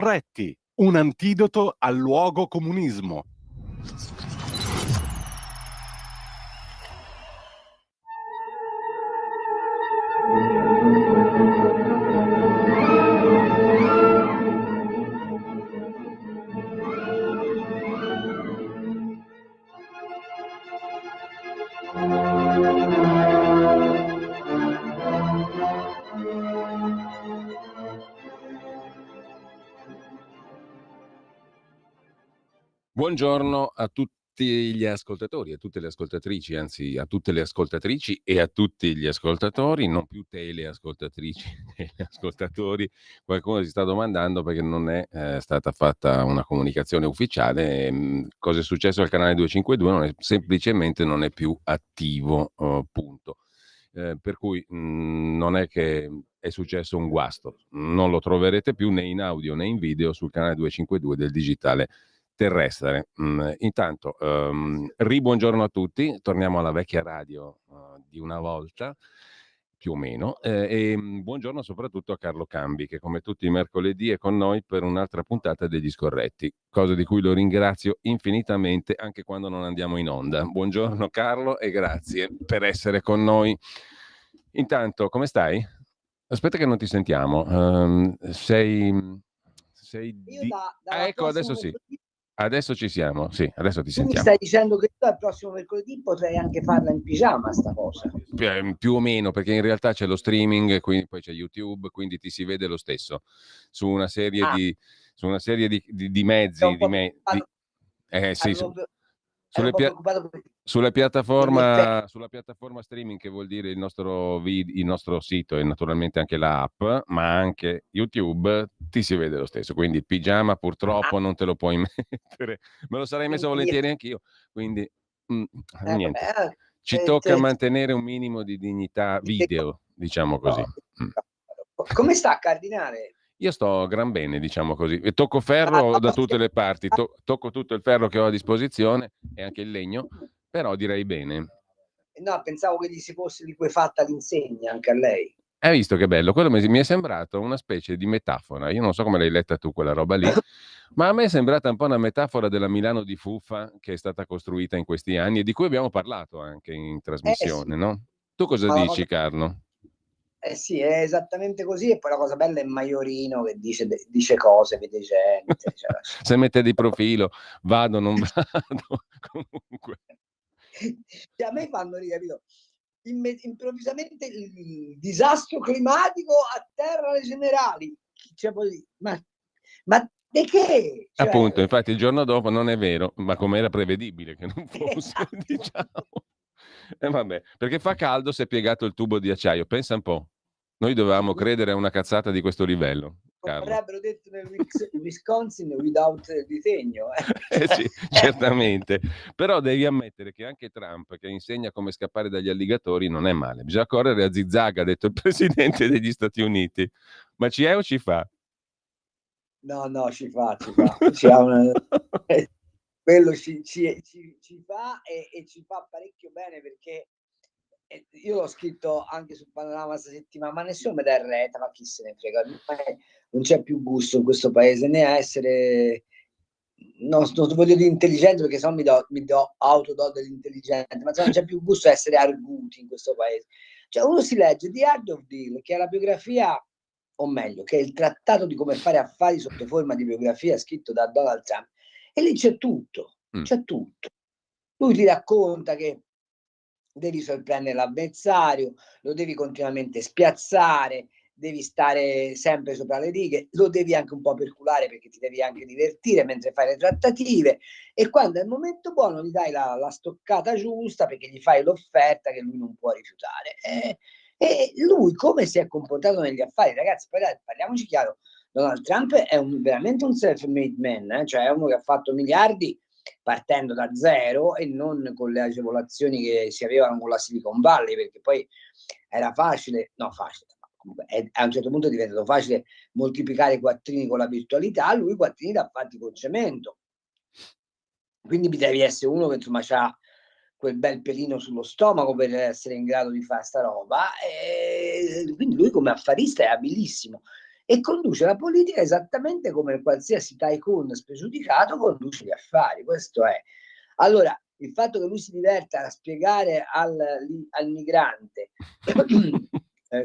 Retti, un antidoto al luogo comunismo. Buongiorno a tutti gli ascoltatori, a tutte le ascoltatrici, anzi a tutte le ascoltatrici e a tutti gli ascoltatori, non più teleascoltatrici, teleascoltatori. Qualcuno si sta domandando perché non è stata fatta una comunicazione ufficiale. Cosa è successo al canale 252? Semplicemente non è più attivo, punto. Per cui non è che è successo un guasto, non lo troverete più né in audio né in video sul canale 252 del digitale terrestre. Intanto, ribuongiorno a tutti, torniamo alla vecchia radio di una volta, più o meno, e buongiorno soprattutto a Carlo Cambi, che come tutti i mercoledì è con noi per un'altra puntata degli Scorretti, cosa di cui lo ringrazio infinitamente anche quando non andiamo in onda. Buongiorno Carlo e grazie per essere con noi. Intanto, come stai? Aspetta che non ti sentiamo. Sei Io di... Ah, dalla ecco, prossima adesso sì. mercoledì, Adesso ci siamo, sì, adesso ti tu mi sentiamo. stai dicendo che dal prossimo mercoledì potrei anche farla in pigiama sta cosa. Più o meno, perché in realtà c'è lo streaming, quindi poi c'è YouTube, quindi ti si vede lo stesso su una serie Ah, di, su una serie di ero mezzi, un po' preoccupato, sì, ero sulle, un po' preoccupato per gli effetti. sulla piattaforma streaming, che vuol dire il nostro, il nostro sito e naturalmente anche l'app, ma anche YouTube, ti si vede lo stesso. Quindi il pigiama Ah, purtroppo non te lo puoi mettere, me lo sarei messo quindi, volentieri anch'io, quindi niente. vabbè, Ci tocca mantenere un minimo di dignità video, diciamo così. come sta Cardinale? Io sto gran bene, diciamo così. E tocco Ah, ferro da no, tutte le parti, tocco tutto il ferro che ho a disposizione e anche il legno, però direi bene. no, pensavo che gli si fosse di cui fatta l'insegna anche a lei. Hai visto che bello? Quello mi è sembrato una specie di metafora. Io non so come l'hai letta tu quella roba lì, ma a me è sembrata un po' una metafora della Milano di fuffa che è stata costruita in questi anni e di cui abbiamo parlato anche in Sì, trasmissione, no? Tu cosa ma la dici, cosa, Carlo? sì, è esattamente così. E poi la cosa bella è Maiorino che dice cose, vede gente. Cioè, Se mette di profilo, vado, non vado, comunque. Cioè, a me fanno capito? Improvvisamente il disastro climatico atterra le generali. Cioè, poi, ma di che? Cioè, Appunto, infatti il giorno dopo non è vero, ma come era prevedibile che non fosse, esatto. diciamo. E vabbè, perché fa caldo se è piegato il tubo di acciaio, pensa un po'. Noi dovevamo credere a una cazzata di questo livello, Come Carlo. avrebbero detto nel Wisconsin without disegno. Eh Cioè, sì, certamente. Però devi ammettere che anche Trump, che insegna come scappare dagli alligatori, non è male. Bisogna correre a zigzag, ha detto il presidente degli Stati Uniti. Ma ci è o ci fa? no, ci fa. Ci ha una, quello ci fa e ci fa parecchio bene perché io l'ho scritto anche sul Panorama questa settimana, ma nessuno mi dà retta, ma chi se ne frega, non c'è più gusto in questo paese né a essere, non voglio dire intelligente perché sennò autodo dell'intelligente, ma non c'è più gusto a essere arguti in questo paese. Cioè uno si legge The Art of Deal, che è la biografia, o meglio, che è il trattato di come fare affari sotto forma di biografia scritto da Donald Trump, e lì c'è tutto. Lui ti racconta che devi sorprendere l'avversario, lo devi continuamente spiazzare, devi stare sempre sopra le righe, lo devi anche un po' perculare perché ti devi anche divertire mentre fai le trattative, e quando è il momento buono gli dai la stoccata giusta perché gli fai l'offerta che lui non può rifiutare. E lui come si è comportato negli affari, ragazzi, parliamoci chiaro, Donald Trump è veramente un self-made man, cioè è uno che ha fatto miliardi partendo da zero e non con le agevolazioni che si avevano con la Silicon Valley, perché poi era facile, comunque a un certo punto è diventato facile moltiplicare i quattrini con la virtualità, lui i quattrini li ha fatti col cemento. Quindi devi essere uno che insomma c'ha quel bel pelino sullo stomaco per essere in grado di fare sta roba, e quindi lui come affarista è abilissimo. e conduce la politica esattamente come qualsiasi tycoon spregiudicato conduce gli affari. Questo è. Allora, il fatto che lui si diverta a spiegare al migrante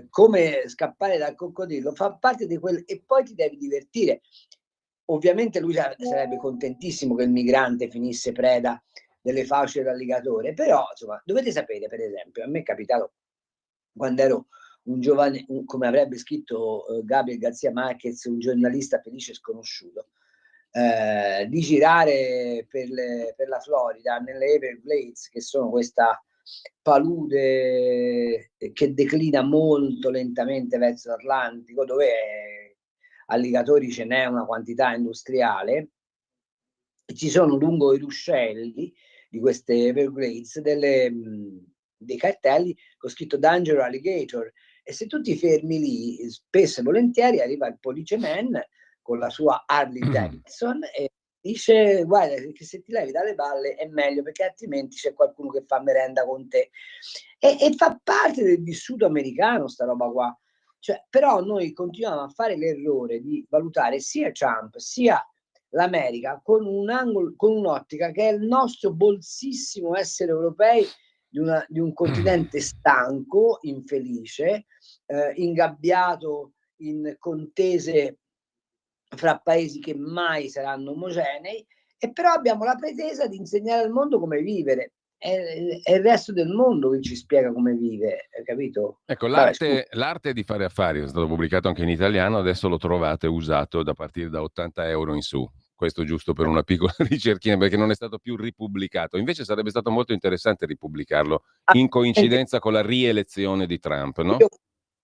come scappare dal coccodrillo fa parte di quel, e poi ti devi divertire. Ovviamente lui sarebbe contentissimo che il migrante finisse preda delle fauci dell'alligatore, però insomma dovete sapere, per esempio, a me è capitato quando ero un giovane, come avrebbe scritto Gabriel García Márquez, un giornalista felice e sconosciuto, di girare per la Florida, nelle Everglades, che sono questa palude che declina molto lentamente verso l'Atlantico, dove alligatori ce n'è una quantità industriale. Ci sono lungo i ruscelli di queste Everglades dei cartelli con scritto Danger Alligator, e se tu ti fermi lì, spesso e volentieri arriva il policeman con la sua Harley Davidson e dice: guarda che se ti levi dalle balle è meglio, perché altrimenti c'è qualcuno che fa merenda con te, e fa parte del vissuto americano sta roba qua. Cioè, però noi continuiamo a fare l'errore di valutare sia Trump sia l'America con un angolo, con un'ottica che è il nostro bolsissimo essere europei di un continente stanco, infelice, ingabbiato in contese fra paesi che mai saranno omogenei, e però abbiamo la pretesa di insegnare al mondo come vivere. È il resto del mondo che ci spiega come vive, capito? Ecco, Vabbè, l'arte di fare affari è stato pubblicato anche in italiano, adesso lo trovate usato da partire da 80 euro in su. Questo giusto per una piccola ricerchina, perché non è stato più ripubblicato. Invece sarebbe stato molto interessante ripubblicarlo in coincidenza con la rielezione di Trump, no? io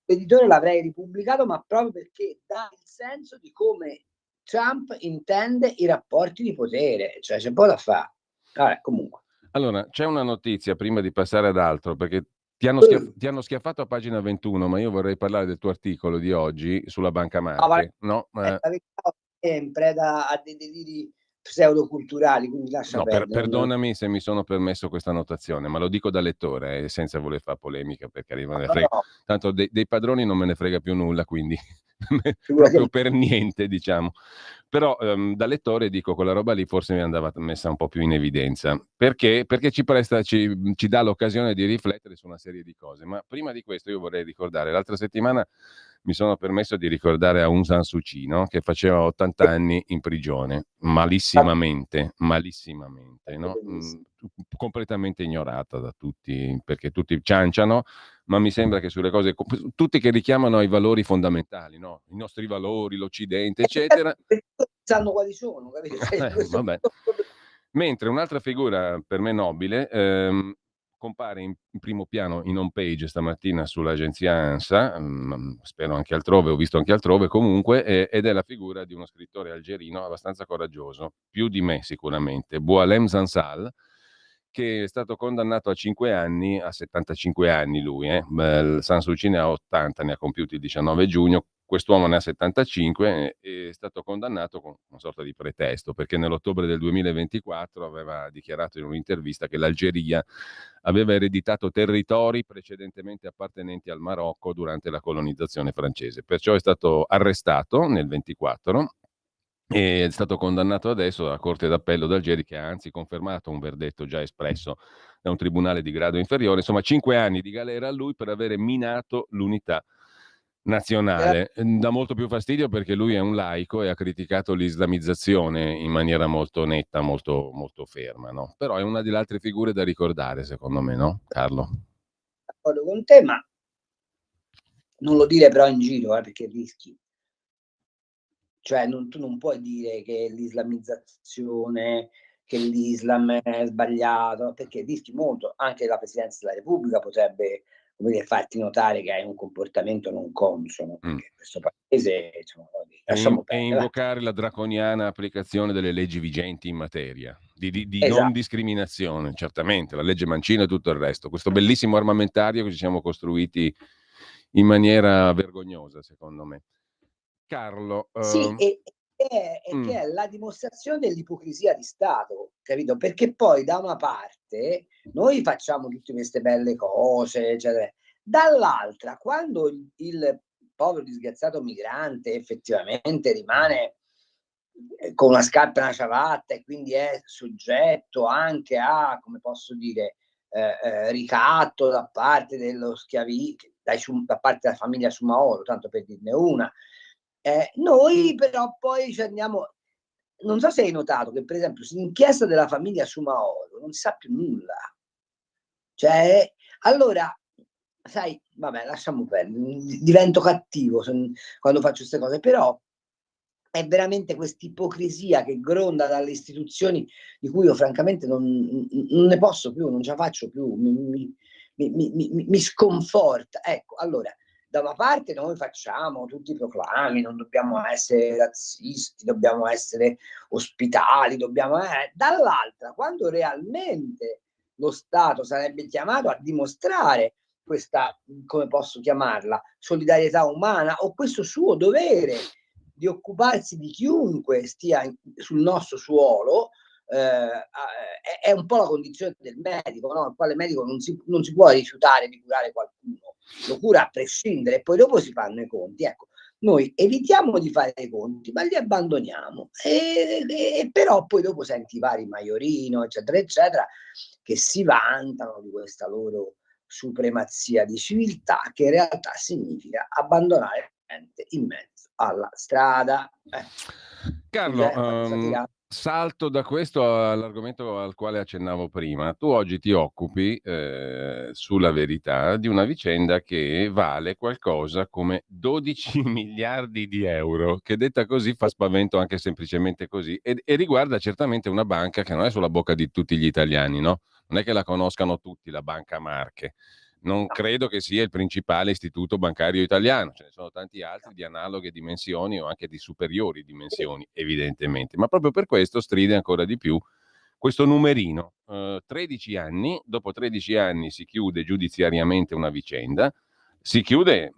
l'editore l'avrei ripubblicato, ma proprio perché dà il senso di come Trump intende i rapporti di potere, cioè c'è poi da fare. Vabbè, comunque. Allora, c'è una notizia prima di passare ad altro, perché ti hanno schiaffato a pagina 21, ma io vorrei parlare del tuo articolo di oggi sulla Banca Marche, no? La verità è in preda a dei deliri pseudoculturali, quindi lascia No, perdere. perdonami se mi sono permesso questa notazione, ma lo dico da lettore, senza voler fare polemica, perché me ne frega. No, Tanto dei padroni non me ne frega più nulla, quindi figurati. proprio per niente, diciamo. Però da lettore dico, quella roba lì forse mi andava messa un po' più in evidenza. Perché? Perché ci dà l'occasione di riflettere su una serie di cose. Ma prima di questo io vorrei ricordare, l'altra settimana mi sono permesso di ricordare a Aung San Suu Kyi, no? Che faceva 80 anni in prigione, malissimamente, no? Completamente ignorata da tutti, perché tutti cianciano, ma mi sembra che sulle cose, tutti che richiamano ai valori fondamentali, no? I nostri valori, l'Occidente, eccetera. Sanno quali sono, capito? Vabbè. Mentre un'altra figura per me nobile compare in primo piano in home page stamattina sull'agenzia ANSA, spero anche altrove, ho visto anche altrove comunque, ed è la figura di uno scrittore algerino abbastanza coraggioso, più di me sicuramente, Boualem Sansal, che è stato condannato a 5 anni, a 75 anni lui, San Suu Kyi ne ha 80, ne ha compiuti il 19 giugno, quest'uomo ne ha 75 e è stato condannato con una sorta di pretesto, perché nell'ottobre del 2024 aveva dichiarato in un'intervista che l'Algeria aveva ereditato territori precedentemente appartenenti al Marocco durante la colonizzazione francese. Perciò è stato arrestato nel 24 e è stato condannato adesso dalla Corte d'Appello d'Algeri, che ha anzi confermato un verdetto già espresso da un tribunale di grado inferiore. Insomma, 5 anni di galera a lui per avere minato l'unità nazionale. Dà molto più fastidio perché lui è un laico e ha criticato l'islamizzazione in maniera molto netta, molto, molto ferma, no? Però è una delle altre figure da ricordare, secondo me, no, Carlo? D'accordo con te, ma non lo dire però in giro, perché rischi. Cioè, tu non puoi dire che l'islamizzazione, che l'Islam è sbagliato, perché rischi molto. Anche la Presidenza della Repubblica potrebbe, come dire, farti notare che hai un comportamento non consono, perché questo paese, insomma, lasciamo E perdere. invocare la draconiana applicazione delle leggi vigenti in materia di non Esatto. discriminazione, certamente, la legge Mancino e tutto il resto. Questo bellissimo armamentario che ci siamo costruiti in maniera vergognosa, secondo me. Carlo, Sì, che è la dimostrazione dell'ipocrisia di Stato, capito? Perché poi da una parte noi facciamo tutte queste belle cose, eccetera. Dall'altra, quando il povero disgraziato migrante effettivamente rimane con una scarpa e una ciabatta e quindi è soggetto anche a, come posso dire, ricatto da parte dello da parte della famiglia Sumaoro, tanto per dirne una. Noi però poi ci andiamo, non so se hai notato che per esempio sull'inchiesta della famiglia Sumaoro non si sa più nulla. Cioè, allora, sai, vabbè, lasciamo perdere, divento cattivo quando faccio queste cose, però è veramente quest'ipocrisia che gronda dalle istituzioni di cui io francamente non ne posso più, non ce la faccio più, mi sconforta. Ecco, allora, da una parte noi facciamo tutti i proclami, non dobbiamo essere razzisti, dobbiamo essere ospitali, dall'altra, quando realmente lo Stato sarebbe chiamato a dimostrare questa, come posso chiamarla, solidarietà umana o questo suo dovere di occuparsi di chiunque stia sul nostro suolo, è un po' la condizione del medico, no? Il quale medico non si può rifiutare di curare qualcuno, lo cura a prescindere e poi dopo si fanno i conti. Ecco, noi evitiamo di fare i conti, ma li abbandoniamo. E però poi dopo senti i vari Maiorino, eccetera, eccetera, che si vantano di questa loro supremazia di civiltà, che in realtà significa abbandonare gente in mezzo alla strada. Carlo, salto da questo all'argomento al quale accennavo prima. Tu oggi ti occupi, sulla Verità, di una vicenda che vale qualcosa come 12 miliardi di euro, che detta così fa spavento anche semplicemente così, e riguarda certamente una banca che non è sulla bocca di tutti gli italiani, no? Non è che la conoscano tutti, la Banca Marche. Non credo che sia il principale istituto bancario italiano, ce ne sono tanti altri di analoghe dimensioni o anche di superiori dimensioni, evidentemente, ma proprio per questo stride ancora di più questo numerino. 13 anni, dopo 13 anni si chiude giudiziariamente una vicenda, si chiude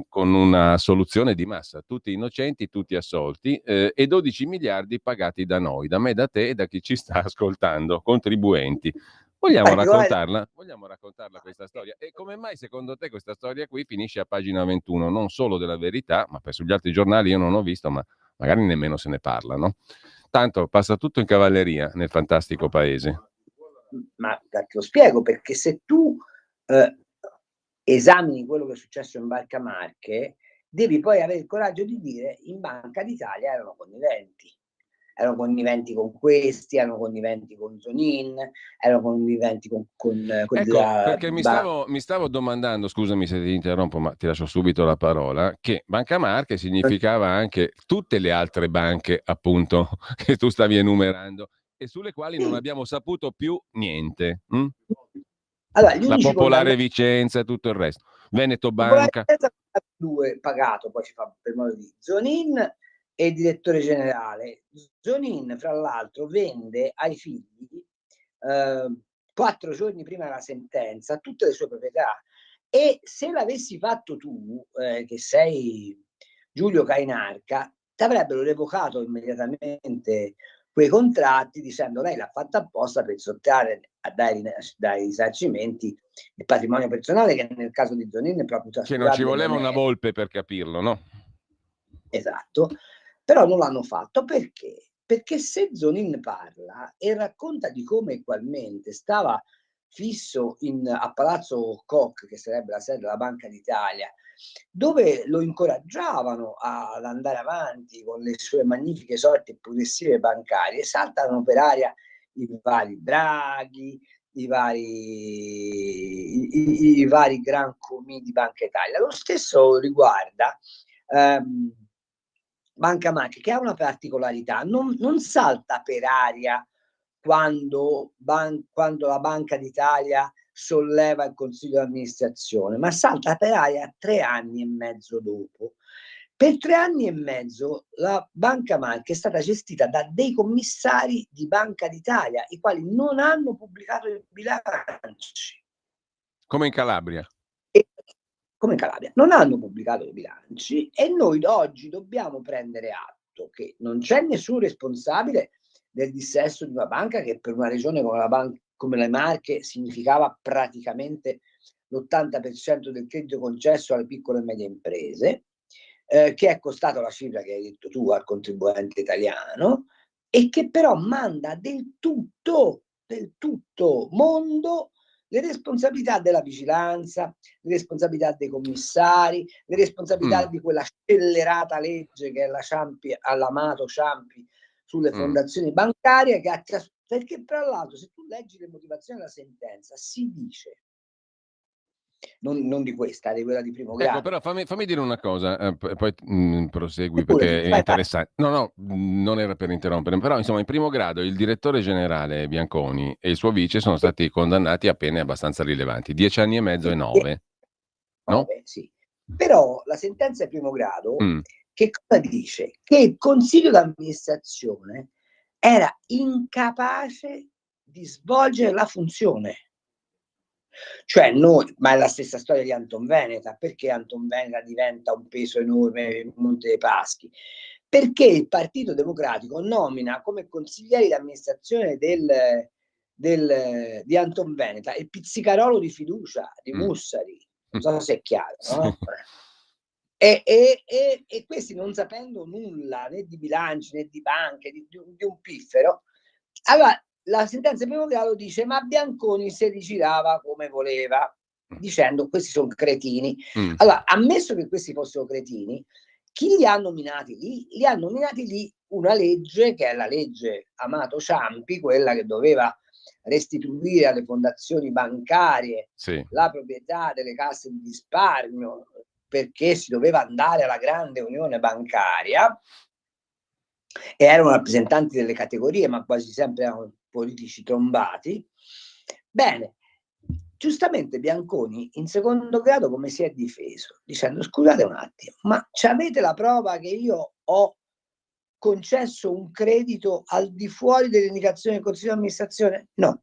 con una soluzione di massa, tutti innocenti, tutti assolti, e 12 miliardi pagati da noi, da me, da te e da chi ci sta ascoltando, contribuenti. Vogliamo raccontarla? Vogliamo raccontarla questa storia? E come mai secondo te questa storia qui finisce a pagina 21, non solo della Verità, ma sugli altri giornali io non ho visto, ma magari nemmeno se ne parla, no? Tanto passa tutto in cavalleria nel fantastico paese. Ma te lo spiego, perché se tu esamini quello che è successo in Banca Marche, devi poi avere il coraggio di dire in Banca d'Italia erano conniventi con questi, erano conniventi con Zonin, erano conniventi con ecco, perché mi stavo domandando, scusami se ti interrompo, ma ti lascio subito la parola, che Banca Marche significava anche tutte le altre banche, appunto, che tu stavi enumerando e sulle quali non abbiamo saputo più niente. Allora, gli La unici Popolare Vicenza e tutto il resto. Veneto Banca. Due pagato, poi ci fa per modo di Zonin e il direttore generale. Zonin, fra l'altro, vende ai figli 4 giorni prima della sentenza tutte le sue proprietà, e se l'avessi fatto tu, che sei Giulio Cainarca, ti avrebbero revocato immediatamente quei contratti dicendo lei l'ha fatta apposta per sottrarre dai risarcimenti il patrimonio personale, che nel caso di Zonin è proprio Che non ci voleva una volpe per capirlo, no? Esatto, però non l'hanno fatto perché? Perché se Zonin parla e racconta di come egualmente stava fisso a Palazzo Koch, che sarebbe la sede della Banca d'Italia, dove lo incoraggiavano ad andare avanti con le sue magnifiche sorti e progressive bancarie, saltano per aria i vari Draghi, i vari gran comì di Banca Italia. Lo stesso riguarda Banca Marche, che ha una particolarità, non salta per aria quando la Banca d'Italia solleva il consiglio di amministrazione, ma salta per aria 3 anni e mezzo dopo. Per 3 anni e mezzo la Banca Marche è stata gestita da dei commissari di Banca d'Italia, i quali non hanno pubblicato i bilanci. Come in Calabria. Come in Calabria, non hanno pubblicato i bilanci, e noi oggi dobbiamo prendere atto che non c'è nessun responsabile del dissesto di una banca che per una regione come le Marche significava praticamente l'80% del credito concesso alle piccole e medie imprese, che è costato la cifra che hai detto tu al contribuente italiano, e che però manda del tutto mondo le responsabilità della vigilanza, le responsabilità dei commissari, le responsabilità di quella scellerata legge che è la Ciampi, all'amato Ciampi sulle fondazioni bancarie, che perché tra l'altro se tu leggi le motivazioni della sentenza si dice, non di questa, di quella di primo grado. Ecco, però fammi dire una cosa, poi prosegui Eppure, perché è vai. interessante. No, non era per interrompere, però insomma in primo grado il direttore generale Bianconi e il suo vice sono stati condannati a pene abbastanza rilevanti, 10 anni e mezzo e 9, no? Sì. Però la sentenza di primo grado Mm. che cosa dice? Che il consiglio d'amministrazione era incapace di svolgere la funzione. Cioè noi, ma è la stessa storia di Anton Veneta. Perché Anton Veneta diventa un peso enorme in Monte dei Paschi? Perché il Partito Democratico nomina come consiglieri d'amministrazione di Anton Veneta il pizzicarolo di fiducia di Mussari. Non so se è chiaro, no? E questi, non sapendo nulla né di bilanci né di banche, di un piffero, allora la sentenza di primo grado dice: ma Bianconi se li girava come voleva, dicendo questi sono cretini. Allora, ammesso che questi fossero cretini, chi li ha nominati lì? Li ha nominati lì una legge, che è la legge Amato Ciampi, quella che doveva restituire alle fondazioni bancarie la proprietà delle casse di risparmio, perché si doveva andare alla grande unione bancaria, e erano rappresentanti delle categorie, ma quasi sempre erano politici trombati. Bene, giustamente Bianconi in secondo grado come si è difeso? Dicendo: scusate un attimo, ma avete la prova che io ho concesso un credito al di fuori delle indicazioni del consiglio di amministrazione? No.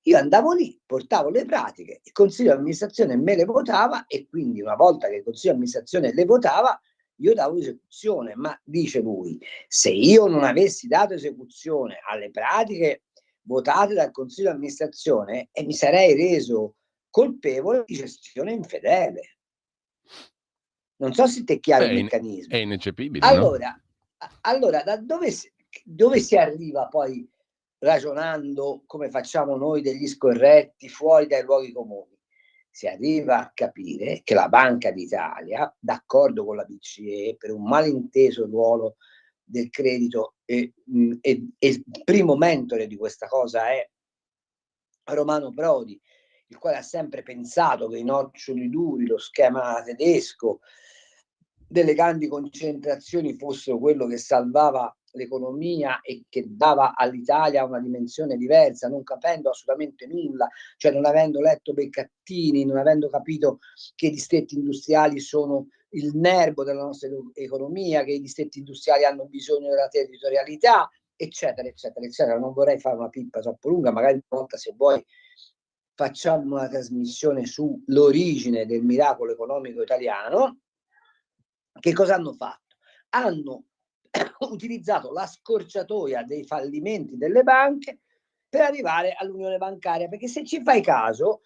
Io andavo lì, portavo le pratiche, il consiglio di amministrazione me le votava, e quindi una volta che il consiglio di amministrazione le votava io davo esecuzione. Ma dice lui, se io non avessi dato esecuzione alle pratiche votate dal consiglio di amministrazione, mi sarei reso colpevole di gestione infedele. Non so se ti è chiaro il meccanismo. È ineccepibile, no? Allora da dove si arriva poi, ragionando come facciamo noi degli scorretti fuori dai luoghi comuni? Si arriva a capire che la Banca d'Italia, d'accordo con la BCE, per un malinteso ruolo del credito, e il primo mentore di questa cosa è Romano Prodi, il quale ha sempre pensato che i noccioli duri, lo schema tedesco delle grandi concentrazioni, fossero quello che salvava l'economia e che dava all'Italia una dimensione diversa, non capendo assolutamente nulla, cioè non avendo letto Beccattini, non avendo capito che i distretti industriali sono il nervo della nostra economia, che i distretti industriali hanno bisogno della territorialità, eccetera, eccetera, eccetera. Non vorrei fare una pippa troppo lunga, magari una volta, se vuoi, facciamo una trasmissione sull'origine del miracolo economico italiano. Che cosa hanno fatto? Hanno utilizzato la scorciatoia dei fallimenti delle banche per arrivare all'unione bancaria, perché se ci fai caso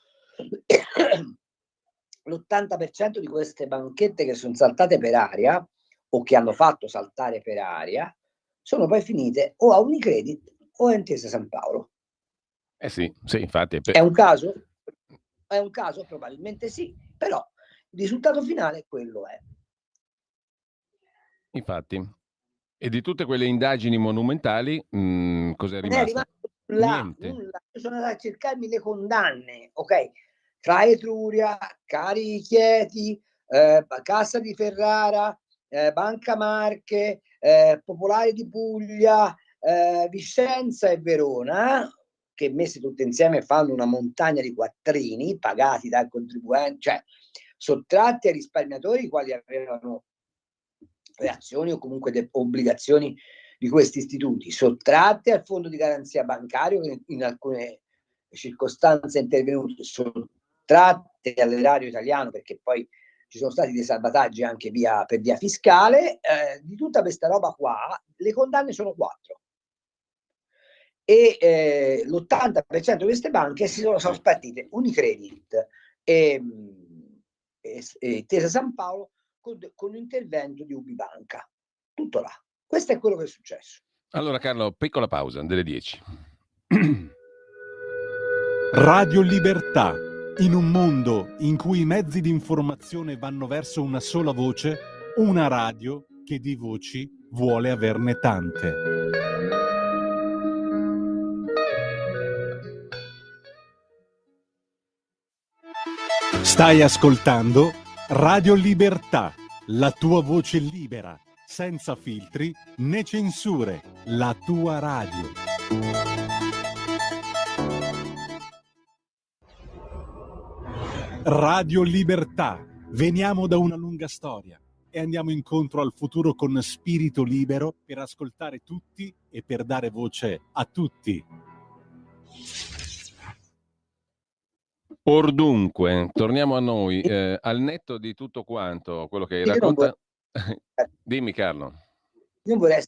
l'80% di queste banchette che sono saltate per aria, o che hanno fatto saltare per aria, sono poi finite o a Unicredit o a Intesa San Paolo. Sì, infatti. È un caso? È un caso? Probabilmente sì, però il risultato finale quello è. Infatti. E di tutte quelle indagini monumentali, cos'è rimasto? Niente. Nulla. Io sono andato a cercarmi le condanne, ok? Tra Etruria, Cari Chieti, Cassa di Ferrara, Banca Marche, Popolare di Puglia, Vicenza e Verona, che messe tutte insieme fanno una montagna di quattrini pagati dal contribuente, cioè sottratti ai risparmiatori, i quali avevano le azioni o comunque obbligazioni di questi istituti, sottratte al fondo di garanzia bancario, che in alcune circostanze è intervenuto, sottratte all'erario italiano, perché poi ci sono stati dei salvataggi anche per via fiscale. Di tutta questa roba qua le condanne sono 4, e l'80% di queste banche sono spartite. Unicredit e Intesa San Paolo con l'intervento di UBI Banca. Tutto là. Questo è quello che è successo. Allora Carlo, piccola pausa delle 10. Radio Libertà. In un mondo in cui i mezzi di informazione vanno verso una sola voce, una radio che di voci vuole averne tante. Stai ascoltando Radio Libertà, la tua voce libera, senza filtri né censure, la tua radio. Radio Libertà. Veniamo da una lunga storia e andiamo incontro al futuro con spirito libero per ascoltare tutti e per dare voce a tutti. Ordunque, torniamo a noi, al netto di tutto quanto, quello che hai Io non raccontato. Dimmi Carlo. Io vorrei...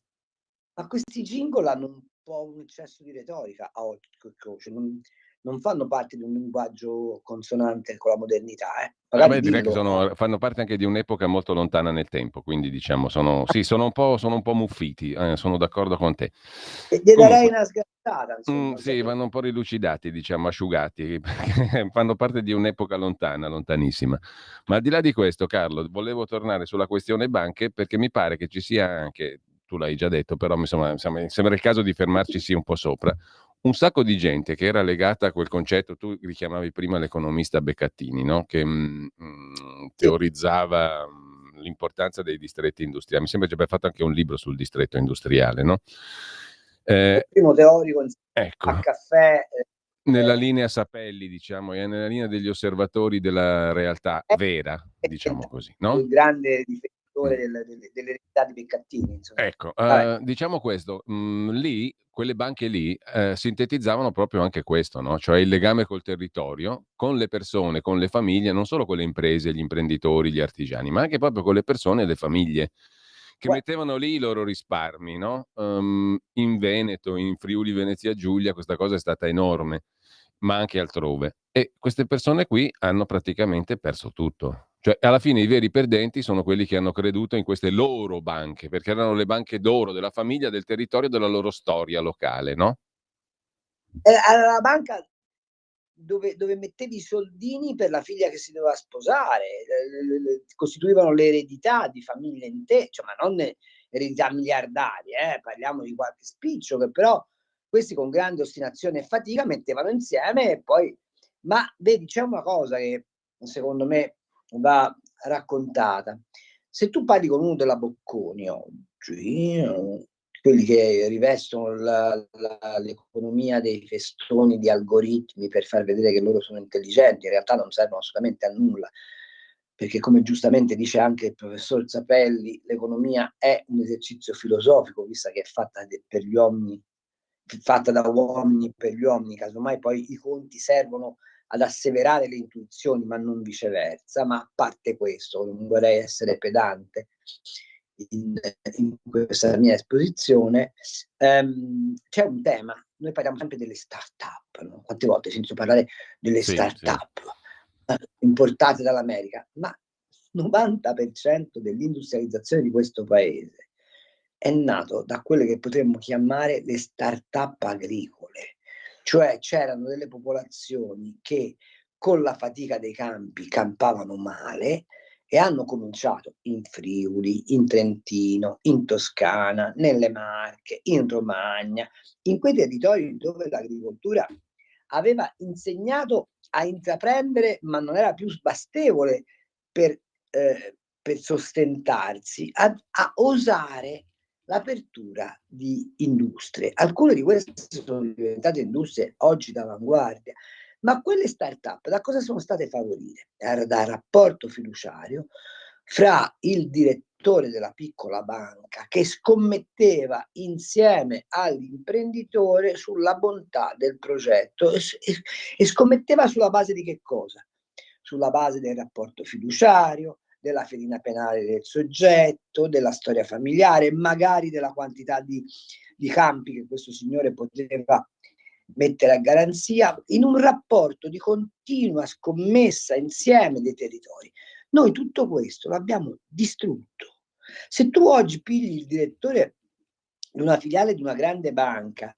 Ma questi jingle hanno un po' un eccesso di retorica a occhio e croce, non fanno parte di un linguaggio consonante con la modernità. Vabbè, direi che fanno parte anche di un'epoca molto lontana nel tempo, quindi diciamo sono un po' muffiti, sono d'accordo con te. E gli darei una sgattata, insomma. Sì, vanno un po' rilucidati, diciamo, asciugati, perché fanno parte di un'epoca lontana, lontanissima. Ma al di là di questo, Carlo, volevo tornare sulla questione banche, perché mi pare che ci sia anche, tu l'hai già detto, però mi sembra il caso di fermarci sì un po' sopra, un sacco di gente che era legata a quel concetto, tu richiamavi prima l'economista Beccattini, no? Che teorizzava l'importanza dei distretti industriali. Mi sembra che abbia fatto anche un libro sul distretto industriale, no? Il primo teorico ecco, a caffè. Nella linea Sapelli, diciamo, e nella linea degli osservatori della realtà vera, diciamo così, no? Il grande difensore dell'eredità di Beccattini. Insomma. Ecco, diciamo questo, lì, quelle banche lì, sintetizzavano proprio anche questo, no? Cioè il legame col territorio, con le persone, con le famiglie, non solo con le imprese, gli imprenditori, gli artigiani, ma anche proprio con le persone e le famiglie, che mettevano lì i loro risparmi, no? In Veneto, in Friuli Venezia Giulia, questa cosa è stata enorme, ma anche altrove. E queste persone qui hanno praticamente perso tutto. Cioè, alla fine i veri perdenti sono quelli che hanno creduto in queste loro banche, perché erano le banche d'oro della famiglia, del territorio, della loro storia locale, no? Era la banca dove mettevi i soldini per la figlia che si doveva sposare, costituivano l'eredità di famiglie intere, cioè, ma non eredità miliardarie, parliamo di qualche spiccio, che però questi con grande ostinazione e fatica mettevano insieme e poi... Ma vedi, c'è una cosa che secondo me va raccontata. Se tu parli con uno della Bocconi oggi, quelli che rivestono l'economia dei festoni di algoritmi per far vedere che loro sono intelligenti, in realtà non servono assolutamente a nulla, perché come giustamente dice anche il professor Zapelli, l'economia è un esercizio filosofico, vista che è fatta per gli uomini, fatta da uomini per gli uomini, casomai poi i conti servono ad asseverare le intuizioni, ma non viceversa. Ma a parte questo, non vorrei essere pedante in questa mia esposizione, c'è un tema. Noi parliamo sempre delle start-up, no? Quante volte sento parlare delle start-up importate dall'America, ma il 90% dell'industrializzazione di questo paese è nato da quelle che potremmo chiamare le start-up agricole. Cioè c'erano delle popolazioni che con la fatica dei campi campavano male e hanno cominciato in Friuli, in Trentino, in Toscana, nelle Marche, in Romagna, in quei territori dove l'agricoltura aveva insegnato a intraprendere, ma non era più bastevole per sostentarsi, a osare l'apertura di industrie. Alcune di queste sono diventate industrie oggi d'avanguardia, ma quelle start-up da cosa sono state favorite? Era dal rapporto fiduciario fra il direttore della piccola banca che scommetteva insieme all'imprenditore sulla bontà del progetto e scommetteva sulla base di che cosa? Sulla base del rapporto fiduciario, della fedina penale del soggetto, della storia familiare, magari della quantità di campi che questo signore poteva mettere a garanzia, in un rapporto di continua scommessa insieme dei territori. Noi tutto questo l'abbiamo distrutto. Se tu oggi pigli il direttore di una filiale di una grande banca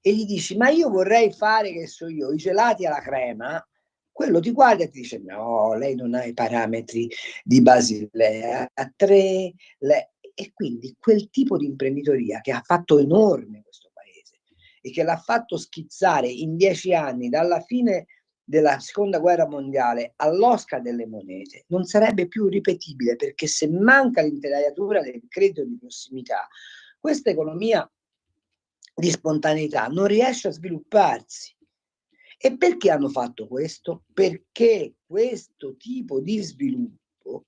e gli dici ma io vorrei fare, che so io, i gelati alla crema, quello ti guarda e ti dice no, lei non ha i parametri di Basilea 3, e quindi quel tipo di imprenditoria che ha fatto enorme questo paese e che l'ha fatto schizzare in 10 anni dalla fine della seconda guerra mondiale all'Oscar delle monete non sarebbe più ripetibile, perché se manca l'intelaiatura del credito di prossimità, questa economia di spontaneità non riesce a svilupparsi. E perché hanno fatto questo? Perché questo tipo di sviluppo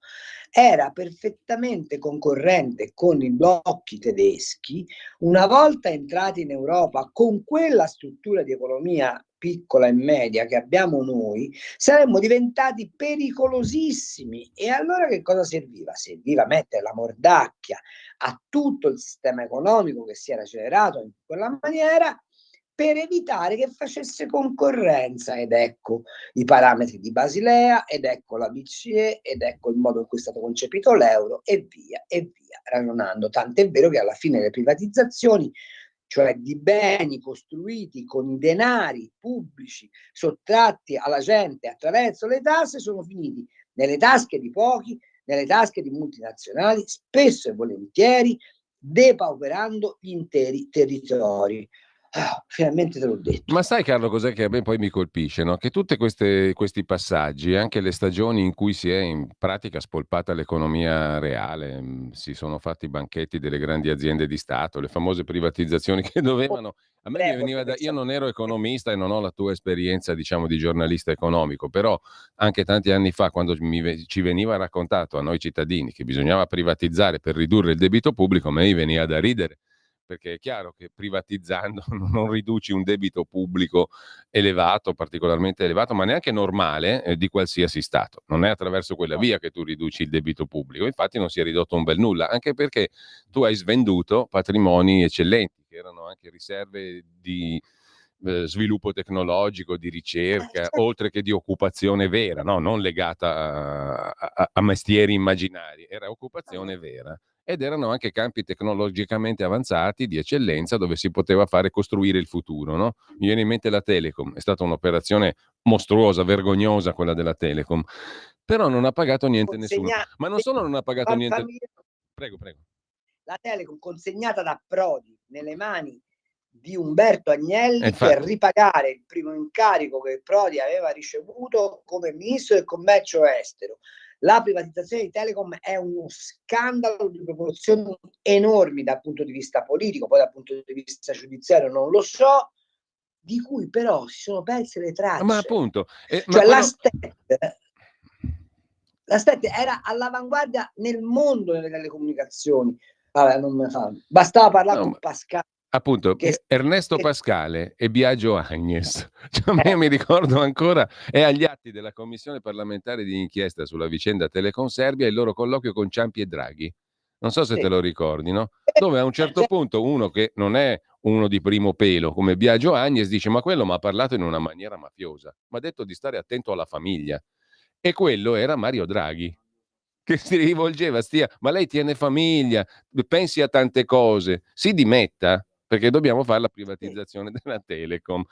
era perfettamente concorrente con i blocchi tedeschi. Una volta entrati in Europa con quella struttura di economia piccola e media che abbiamo noi, saremmo diventati pericolosissimi. E allora che cosa serviva? Serviva mettere la mordacchia a tutto il sistema economico che si era accelerato in quella maniera, per evitare che facesse concorrenza, ed ecco i parametri di Basilea, ed ecco la BCE, ed ecco il modo in cui è stato concepito l'euro, e via ragionando. Tant'è vero che alla fine le privatizzazioni, cioè di beni costruiti con i denari pubblici sottratti alla gente attraverso le tasse, sono finiti nelle tasche di pochi, nelle tasche di multinazionali, spesso e volentieri depauperando gli interi territori. Finalmente te l'ho detto. Ma sai Carlo cos'è che a me poi mi colpisce? No? Che tutti questi passaggi, anche le stagioni in cui si è in pratica spolpata l'economia reale, si sono fatti i banchetti delle grandi aziende di Stato, le famose privatizzazioni che dovevano... A me mi veniva io non ero economista e non ho la tua esperienza, diciamo, di giornalista economico, però anche tanti anni fa, quando ci veniva raccontato a noi cittadini che bisognava privatizzare per ridurre il debito pubblico, a me mi veniva da ridere. Perché è chiaro che privatizzando non riduci un debito pubblico elevato, particolarmente elevato, ma neanche normale di qualsiasi Stato. Non è attraverso quella via che tu riduci il debito pubblico. Infatti non si è ridotto un bel nulla, anche perché tu hai svenduto patrimoni eccellenti, che erano anche riserve di sviluppo tecnologico, di ricerca, oltre che di occupazione vera, no? Non legata a mestieri immaginari, era occupazione vera. Ed erano anche campi tecnologicamente avanzati di eccellenza dove si poteva fare costruire il futuro. No? Mi viene in mente la Telecom, è stata un'operazione mostruosa, vergognosa quella della Telecom, però non ha pagato niente nessuno. Ma non solo non ha pagato niente... Prego. La Telecom consegnata da Prodi nelle mani di Umberto Agnelli per ripagare il primo incarico che Prodi aveva ricevuto come ministro del commercio estero. La privatizzazione di Telecom è uno scandalo di proporzioni enormi dal punto di vista politico, poi dal punto di vista giudiziario non lo so, di cui però si sono perse le tracce. Ma appunto, cioè la Stette era all'avanguardia nel mondo delle telecomunicazioni. Vabbè, non me fa. Bastava parlare con Pascale. Appunto, Ernesto Pascale e Biagio Agnes. Cioè, a me mi ricordo ancora, è agli atti della commissione parlamentare di inchiesta sulla vicenda Telecom Serbia il loro colloquio con Ciampi e Draghi. Non so se te lo ricordi, no? Dove a un certo punto uno che non è uno di primo pelo come Biagio Agnes dice ma quello mi ha parlato in una maniera mafiosa, mi ha detto di stare attento alla famiglia. E quello era Mario Draghi, che si rivolgeva ma lei tiene famiglia, pensi a tante cose, si dimetta perché dobbiamo fare la privatizzazione della Telecom.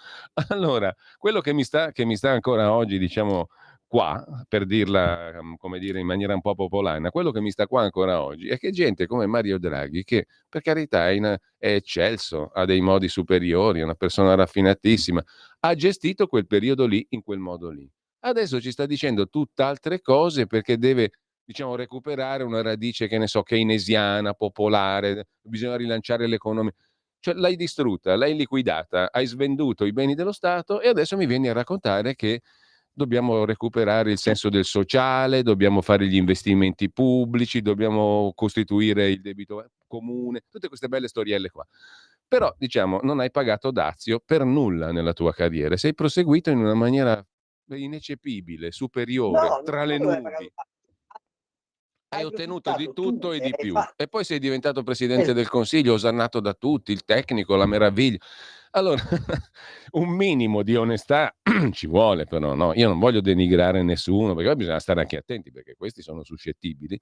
Allora, quello che mi sta ancora oggi, diciamo, qua, per dirla, come dire, in maniera un po' popolana, quello che mi sta qua ancora oggi è che gente come Mario Draghi, che per carità è eccelso, ha dei modi superiori, è una persona raffinatissima, ha gestito quel periodo lì in quel modo lì. Adesso ci sta dicendo tutt'altre cose perché deve, diciamo, recuperare una radice, che ne so, keynesiana, popolare, bisogna rilanciare l'economia. Cioè l'hai distrutta, l'hai liquidata, hai svenduto i beni dello Stato e adesso mi vieni a raccontare che dobbiamo recuperare il senso del sociale, dobbiamo fare gli investimenti pubblici, dobbiamo costituire il debito comune, tutte queste belle storielle qua. Però, diciamo, non hai pagato dazio per nulla nella tua carriera, sei proseguito in una maniera ineccepibile, superiore, tra le nubi. Hai ottenuto di tutto e di più. E poi sei diventato presidente del Consiglio, osannato da tutti, il tecnico, la meraviglia. Allora, un minimo di onestà ci vuole però, no? Io non voglio denigrare nessuno, perché poi bisogna stare anche attenti, perché questi sono suscettibili,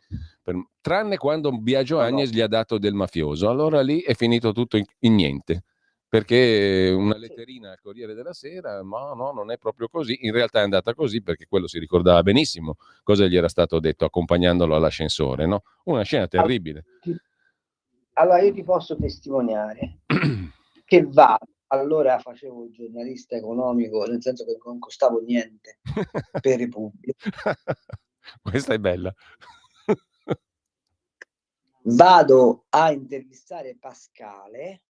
tranne quando Biagio No, Agnes no. gli ha dato del mafioso, allora lì è finito tutto in niente, perché una Sì. letterina al Corriere della Sera, no, non è proprio così, in realtà è andata così perché quello si ricordava benissimo cosa gli era stato detto accompagnandolo all'ascensore, no? Una scena terribile. Allora io ti posso testimoniare che allora facevo il giornalista economico, nel senso che non costavo niente per Repubblica. Questa è bella. Vado a intervistare Pascale,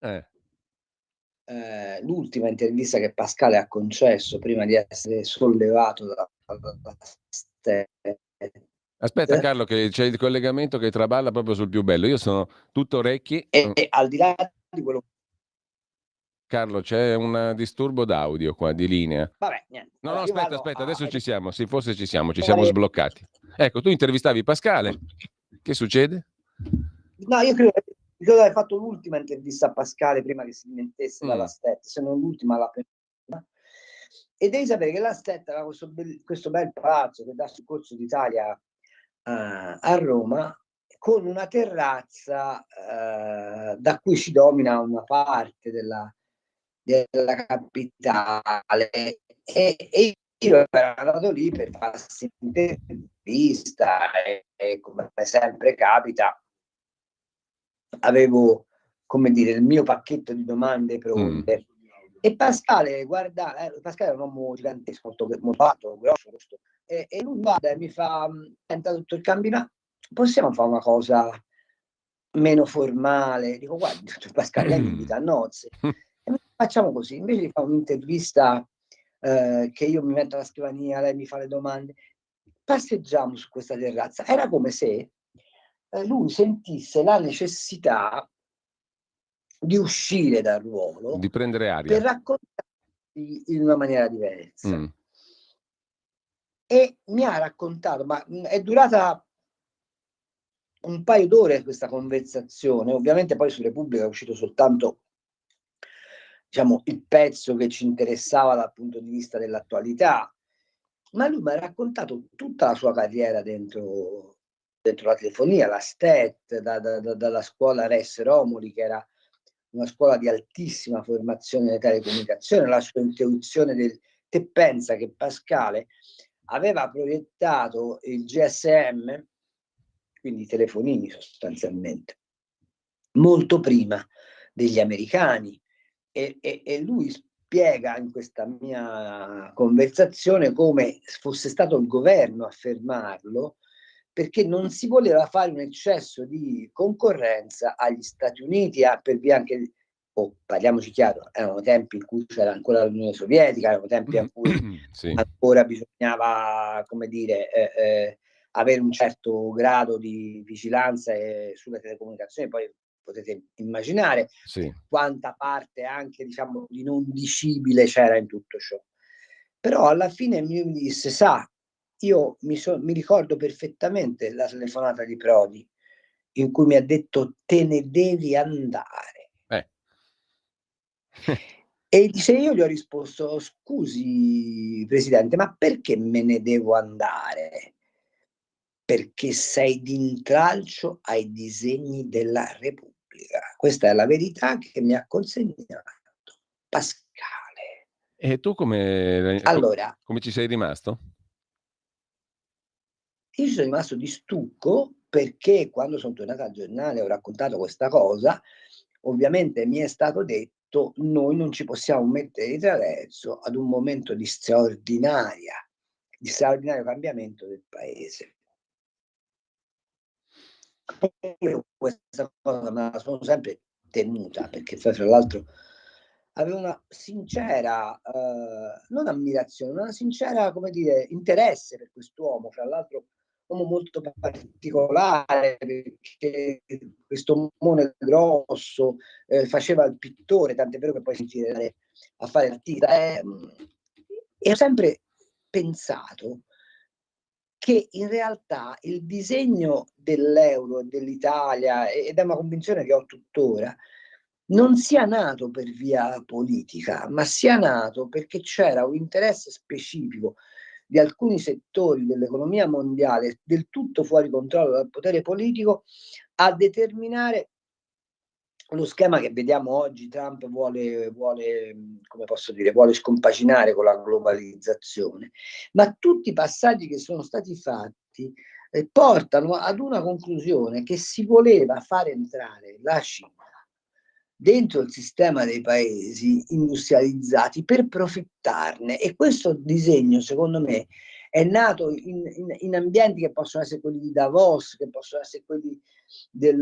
l'ultima intervista che Pascale ha concesso prima di essere sollevato dalla Aspetta Carlo, che c'è il collegamento che traballa proprio sul più bello. Io sono tutto orecchi. e al di là di quello. Carlo, c'è un disturbo d'audio qua, di linea. Vabbè, niente. No, Allora, io aspetta, vado adesso a ci siamo. Sì, forse ci siamo sbloccati. Ecco, tu intervistavi Pascale. Che succede? No, io credo che hai fatto l'ultima intervista a Pascale prima che si dimettesse dalla Stette, se non l'ultima, la prima. E devi sapere che la Stette aveva questo bel palazzo che dà sul Corso d'Italia a Roma, con una terrazza da cui si domina una parte della capitale, e io ero andato lì per farsi un'intervista e come sempre capita avevo, come dire, il mio pacchetto di domande pronte. E Pascale, Pascale è un uomo gigantesco, molto alto, grosso, e lui guarda e mi fa: senta, dottor Cambina, possiamo fare una cosa meno formale? Dico: guardi, dottor Pascale, lei mi invita a nozze. E facciamo così, invece di fare un'intervista che io mi metto alla scrivania, lei mi fa le domande, passeggiamo su questa terrazza. Era come se lui sentisse la necessità di uscire dal ruolo Di prendere per aria. raccontarsi in una maniera diversa. E mi ha raccontato, ma è durata un paio d'ore questa conversazione. Ovviamente poi su Repubblica è uscito soltanto, diciamo, il pezzo che ci interessava dal punto di vista dell'attualità, ma lui mi ha raccontato tutta la sua carriera dentro la telefonia, la STET, dalla scuola Res Romoli, che era una scuola di altissima formazione nelle telecomunicazioni, la sua intuizione te pensa che Pascale aveva proiettato il GSM, quindi i telefonini sostanzialmente, molto prima degli americani, e lui spiega in questa mia conversazione come fosse stato il governo a fermarlo, perché non si voleva fare un eccesso di concorrenza agli Stati Uniti, per via anche, parliamoci chiaro, erano tempi in cui c'era ancora l'Unione Sovietica, erano tempi in cui ancora bisognava, come dire, avere un certo grado di vigilanza sulle telecomunicazioni. Poi potete immaginare quanta parte anche, diciamo, di non dicibile c'era in tutto ciò. Però alla fine mi disse: sa, io mi ricordo perfettamente la telefonata di Prodi in cui mi ha detto: te ne devi andare. E dice, io gli ho risposto: scusi Presidente, ma perché me ne devo andare? Perché sei d'intralcio ai disegni della Repubblica. Questa è la verità che mi ha consegnato Pascale. E tu come ci sei rimasto? Io ci sono rimasto di stucco, perché quando sono tornato al giornale ho raccontato questa cosa, ovviamente mi è stato detto: noi non ci possiamo mettere di traverso ad un momento di straordinario cambiamento del paese. Io questa cosa me la sono sempre tenuta, perché poi fra l'altro avevo una sincera, non ammirazione, ma una sincera, come dire, interesse per quest'uomo, fra l'altro uomo molto particolare, perché questo omone grosso, faceva il pittore, tant'è vero che poi si tirava a fare l'artista. E ho sempre pensato che in realtà il disegno dell'euro e dell'Italia, ed è una convinzione che ho tuttora, non sia nato per via politica, ma sia nato perché c'era un interesse specifico di alcuni settori dell'economia mondiale, del tutto fuori controllo dal potere politico, a determinare lo schema che vediamo oggi. Trump vuole, come posso dire, vuole scompaginare con la globalizzazione, ma tutti i passaggi che sono stati fatti portano ad una conclusione: che si voleva far entrare la Cina dentro il sistema dei paesi industrializzati per profittarne, e questo disegno, secondo me, è nato in ambienti che possono essere quelli di Davos, che possono essere quelli del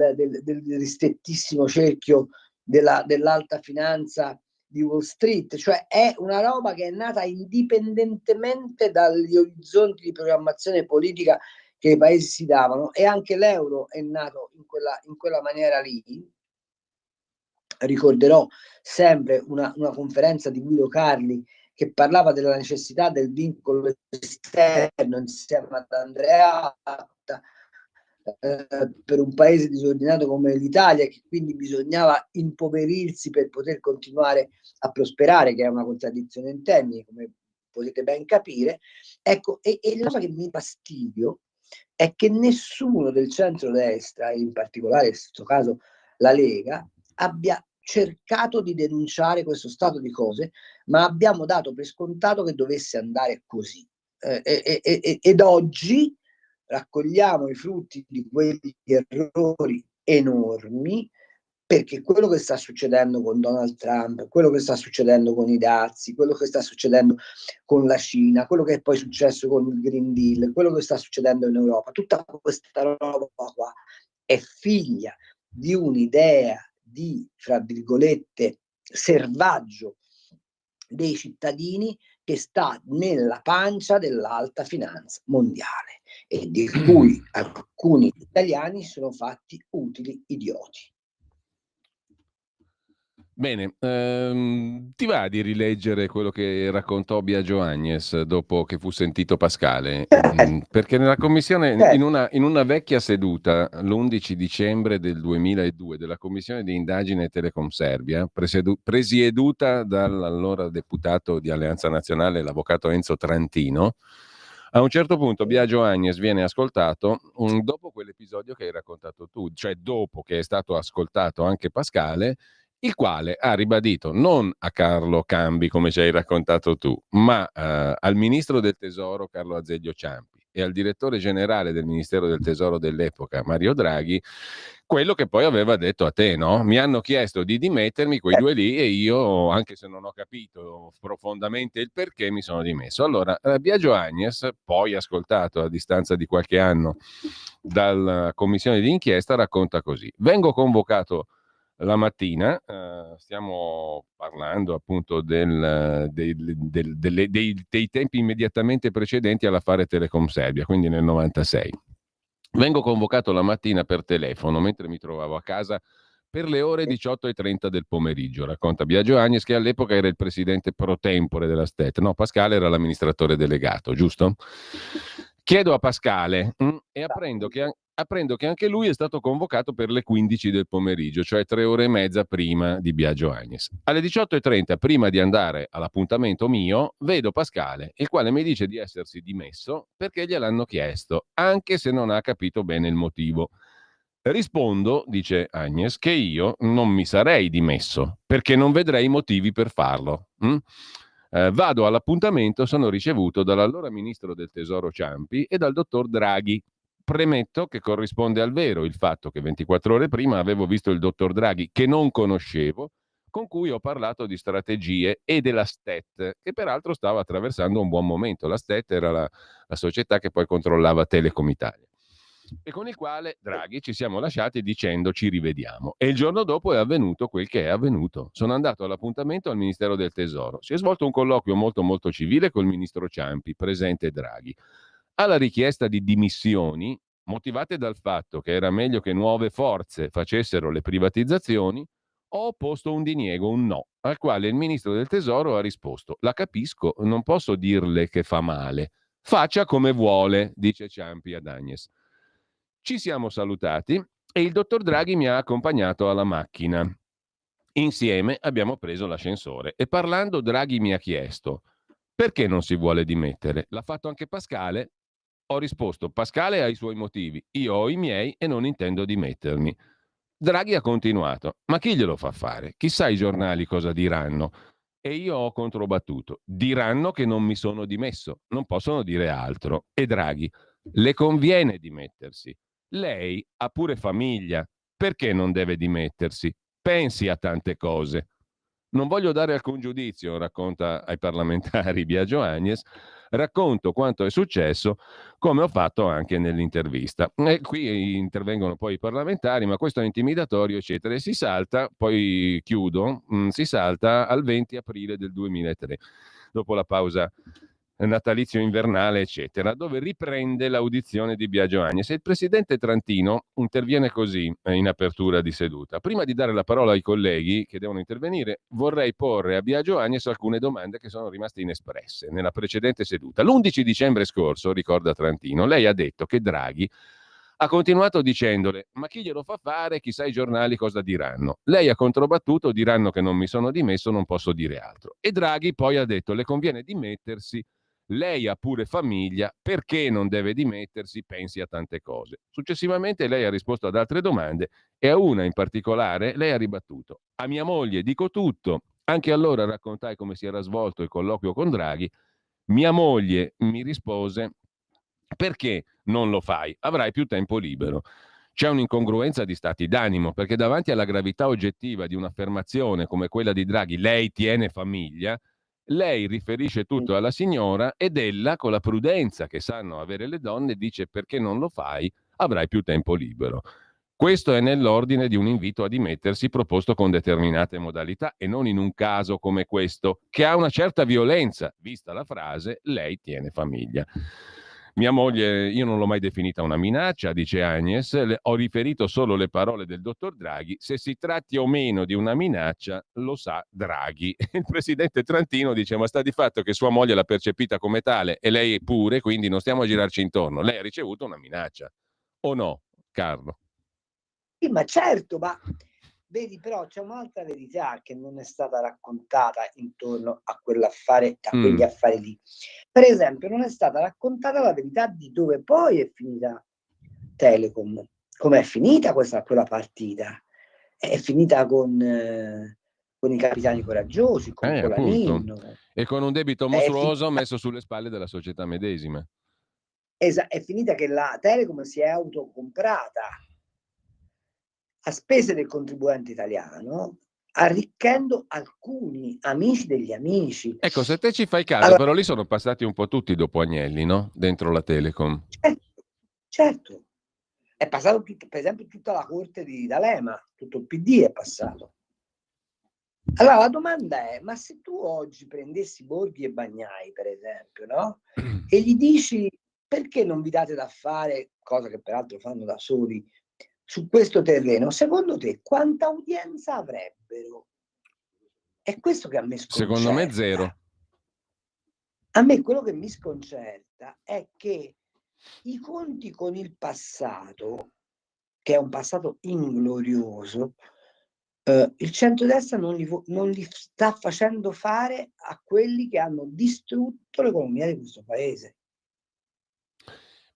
ristrettissimo cerchio dell'alta finanza di Wall Street. Cioè è una roba che è nata indipendentemente dagli orizzonti di programmazione politica che i paesi si davano, e anche l'euro è nato in quella maniera lì. Ricorderò sempre una conferenza di Guido Carli che parlava della necessità del vincolo esterno insieme ad Andrea Atta, per un paese disordinato come l'Italia, che quindi bisognava impoverirsi per poter continuare a prosperare, che è una contraddizione in termini, come potete ben capire. Ecco, e la cosa che mi fastidio è che nessuno del centrodestra, in particolare in questo caso la Lega, abbia cercato di denunciare questo stato di cose, ma abbiamo dato per scontato che dovesse andare così. Ed oggi raccogliamo i frutti di quegli errori enormi, perché quello che sta succedendo con Donald Trump, quello che sta succedendo con i dazi, quello che sta succedendo con la Cina, quello che è poi successo con il Green Deal, quello che sta succedendo in Europa, tutta questa roba qua è figlia di un'idea di, fra virgolette, servaggio dei cittadini che sta nella pancia dell'alta finanza mondiale e di cui alcuni italiani sono fatti utili idioti. Bene, ti va di rileggere quello che raccontò Biagio Agnes dopo che fu sentito Pascale? Perché nella commissione, in una vecchia seduta, l'11 dicembre del 2002, della commissione di indagine Telecom Serbia, presieduta dall'allora deputato di Alleanza Nazionale, l'avvocato Enzo Trantino, a un certo punto Biagio Agnes viene ascoltato dopo quell'episodio che hai raccontato tu, cioè dopo che è stato ascoltato anche Pascale, il quale ha ribadito non a Carlo Cambi, come ci hai raccontato tu, ma al ministro del Tesoro Carlo Azeglio Ciampi e al direttore generale del Ministero del Tesoro dell'epoca Mario Draghi, quello che poi aveva detto a te, no? Mi hanno chiesto di dimettermi quei due lì e io, anche se non ho capito profondamente il perché, mi sono dimesso. Allora, Biagio Agnes, poi ascoltato a distanza di qualche anno dalla commissione di inchiesta, racconta così: vengo convocato la mattina, stiamo parlando appunto dei tempi immediatamente precedenti all'affare Telecom Serbia, quindi nel 96. Vengo convocato la mattina per telefono mentre mi trovavo a casa per le ore 18:30 del pomeriggio, racconta Biagio Agnes, che all'epoca era il presidente pro tempore della STET. No, Pascale era l'amministratore delegato, giusto? Chiedo a Pascale e apprendo che anche lui è stato convocato per le 15 del pomeriggio, cioè 3 ore e mezza prima di Biagio Agnes. Alle 18:30, prima di andare all'appuntamento mio, vedo Pascale, il quale mi dice di essersi dimesso perché gliel'hanno chiesto, anche se non ha capito bene il motivo. Rispondo, dice Agnes, che io non mi sarei dimesso perché non vedrei i motivi per farlo. Vado all'appuntamento, sono ricevuto dall'allora ministro del Tesoro Ciampi e dal dottor Draghi. Premetto che corrisponde al vero il fatto che 24 ore prima avevo visto il dottor Draghi, che non conoscevo, con cui ho parlato di strategie e della STET, che peraltro stava attraversando un buon momento. La STET era la società che poi controllava Telecom Italia, e con il quale Draghi ci siamo lasciati dicendo ci rivediamo. E il giorno dopo è avvenuto quel che è avvenuto. Sono andato all'appuntamento al Ministero del Tesoro. Si è svolto un colloquio molto molto civile col ministro Ciampi, presente Draghi. Alla richiesta di dimissioni, motivate dal fatto che era meglio che nuove forze facessero le privatizzazioni, ho opposto un diniego, un no, al quale il ministro del Tesoro ha risposto: la capisco, non posso dirle che fa male. Faccia come vuole, dice Ciampi ad Agnes. Ci siamo salutati e il dottor Draghi mi ha accompagnato alla macchina. Insieme abbiamo preso l'ascensore e parlando Draghi mi ha chiesto perché non si vuole dimettere. L'ha fatto anche Pascale? Ho risposto, Pascale ha i suoi motivi, io ho i miei e non intendo dimettermi. Draghi ha continuato, ma chi glielo fa fare? Chissà i giornali cosa diranno. E io ho controbattuto, diranno che non mi sono dimesso, non possono dire altro. E Draghi, le conviene dimettersi. Lei ha pure famiglia, perché non deve dimettersi? Pensi a tante cose. Non voglio dare alcun giudizio, racconta ai parlamentari Biagio Agnes, racconto quanto è successo, come ho fatto anche nell'intervista. E qui intervengono poi i parlamentari, ma questo è intimidatorio, eccetera, e si salta, poi chiudo, si salta al 20 aprile del 2003, dopo la pausa natalizio invernale, eccetera, dove riprende l'audizione di Biagio Agnes. E il presidente Trantino interviene così in apertura di seduta. Prima di dare la parola ai colleghi che devono intervenire, vorrei porre a Biagio Agnes alcune domande che sono rimaste inespresse nella precedente seduta. L'11 dicembre scorso, ricorda Trantino, lei ha detto che Draghi ha continuato dicendole, ma chi glielo fa fare, chissà i giornali cosa diranno. Lei ha controbattuto, diranno che non mi sono dimesso, non posso dire altro. E Draghi poi ha detto, le conviene dimettersi, lei ha pure famiglia, perché non deve dimettersi? Pensi a tante cose. Successivamente lei ha risposto ad altre domande e a una in particolare lei ha ribattuto. A mia moglie dico tutto. Anche allora raccontai come si era svolto il colloquio con Draghi. Mia moglie mi rispose: perché non lo fai? Avrai più tempo libero. C'è un'incongruenza di stati d'animo, perché davanti alla gravità oggettiva di un'affermazione come quella di Draghi, lei tiene famiglia, lei riferisce tutto alla signora ed ella, con la prudenza che sanno avere le donne, dice perché non lo fai, avrai più tempo libero. Questo è nell'ordine di un invito a dimettersi proposto con determinate modalità e non in un caso come questo, che ha una certa violenza, vista la frase, lei tiene famiglia. Mia moglie, io non l'ho mai definita una minaccia, dice Agnes, ho riferito solo le parole del dottor Draghi, se si tratti o meno di una minaccia lo sa Draghi. Il presidente Trantino dice, ma sta di fatto che sua moglie l'ha percepita come tale e lei pure, quindi non stiamo a girarci intorno, lei ha ricevuto una minaccia, o no, Carlo? Sì, ma certo, ma vedi, però c'è un'altra verità che non è stata raccontata intorno a quell'affare, a quegli affari lì. Per esempio, non è stata raccontata la verità di dove poi è finita Telecom, come è finita quella partita. È finita con i capitani coraggiosi, con Appunto. Colaninno. E con un debito mostruoso messo sulle spalle della società medesima. È finita che la Telecom si è autocomprata a spese del contribuente italiano, arricchendo alcuni amici degli amici. Ecco, se te ci fai caso, Allora, però lì sono passati un po' tutti dopo Agnelli, no? Dentro la Telecom. certo. È passato tutto, per esempio, tutta la corte di D'Alema, tutto il PD è passato. Allora la domanda è, ma se tu oggi prendessi Borghi e Bagnai, per esempio, no? E gli dici perché non vi date da fare, cosa che peraltro fanno da soli, su questo terreno, secondo te quanta udienza avrebbero? È questo che a me sconcerta. Secondo me zero. A me quello che mi sconcerta è che i conti con il passato, che è un passato inglorioso, il centrodestra non li sta facendo fare a quelli che hanno distrutto l'economia di questo paese.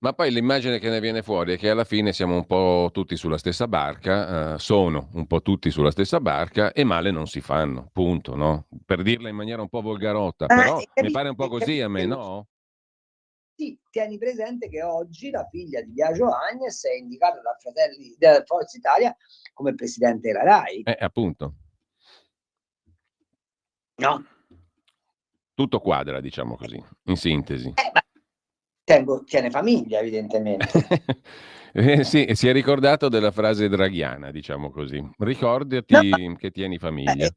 Ma poi l'immagine che ne viene fuori è che alla fine siamo un po' tutti sulla stessa barca, sono un po' tutti sulla stessa barca e male non si fanno, punto, no? Per dirla in maniera un po' volgarotta, però mi pare un po' così a me, no? Sì, tieni presente che oggi la figlia di Biagio Agnes è indicata da Fratelli della Forza Italia come presidente della RAI. Appunto. No? Tutto quadra, diciamo così, in sintesi. Tiene famiglia, evidentemente. Sì, si è ricordato della frase draghiana, diciamo così. Ricordati che tieni famiglia.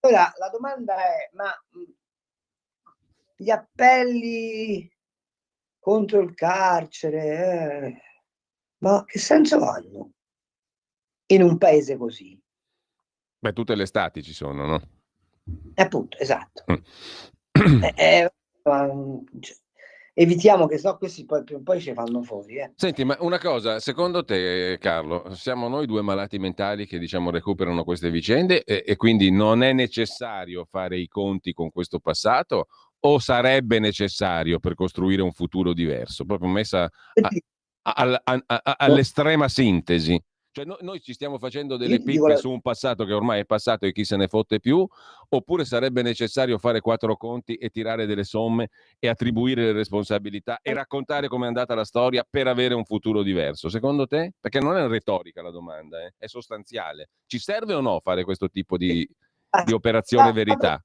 Ora, la domanda è, ma gli appelli contro il carcere, ma che senso hanno in un paese così? Beh, tutte le estati ci sono, no? Appunto, esatto. evitiamo che questi poi ci fanno fuori. Senti, ma una cosa, secondo te, Carlo, siamo noi due malati mentali che diciamo recuperano queste vicende e quindi non è necessario fare i conti con questo passato o sarebbe necessario per costruire un futuro diverso? Proprio messa all'estrema sintesi. Cioè noi ci stiamo facendo delle Io ti dico pippe su un passato che ormai è passato e chi se ne fotte più, oppure sarebbe necessario fare quattro conti e tirare delle somme e attribuire le responsabilità e raccontare com'è andata la storia per avere un futuro diverso? Secondo te? Perché non è retorica la domanda, è sostanziale. Ci serve o no fare questo tipo di operazione verità?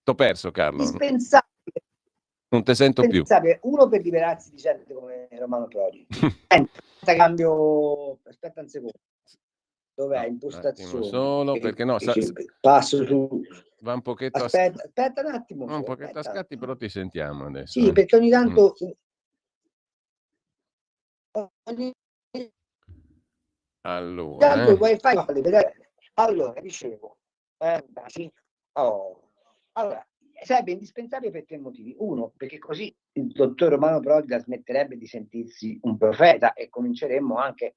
T'ho perso, Carlo. Indispensabile. Non te sento più. Uno, per liberarsi di gente come Romano Prodi. Senza cambio. Aspetta un secondo. Dov'è? No, impostazione? Solo perché no, passo su. Va un pochetto aspetta un attimo. Un pochetto a scatti, però ti sentiamo adesso. Sì, perché ogni tanto. Allora, il wifi fa vedere. Allora, dicevo. Sì. Allora, sarebbe indispensabile per tre motivi. Uno, perché così il dottor Romano Prodi smetterebbe di sentirsi un profeta e cominceremmo anche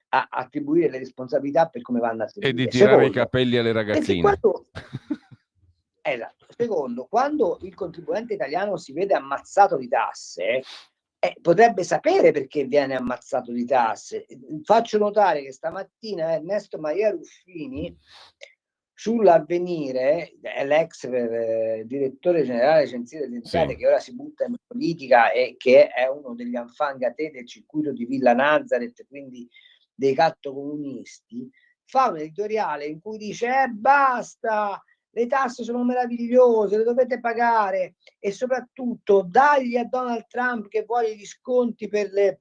a attribuire le responsabilità per come vanno a seguire. E di tirare i capelli alle ragazzine. Esatto. Secondo, quando il contribuente italiano si vede ammazzato di tasse, potrebbe sapere perché viene ammazzato di tasse. Faccio notare che stamattina Ernesto Maria Ruffini sull'Avvenire, l'ex direttore generale Agenzia delle Entrate, che ora si butta in politica e che è uno degli enfant-gâtés del circuito di Villa Nazareth, quindi dei cattocomunisti, fa un editoriale in cui dice basta, le tasse sono meravigliose, le dovete pagare, e soprattutto dagli a Donald Trump che vuole gli sconti per le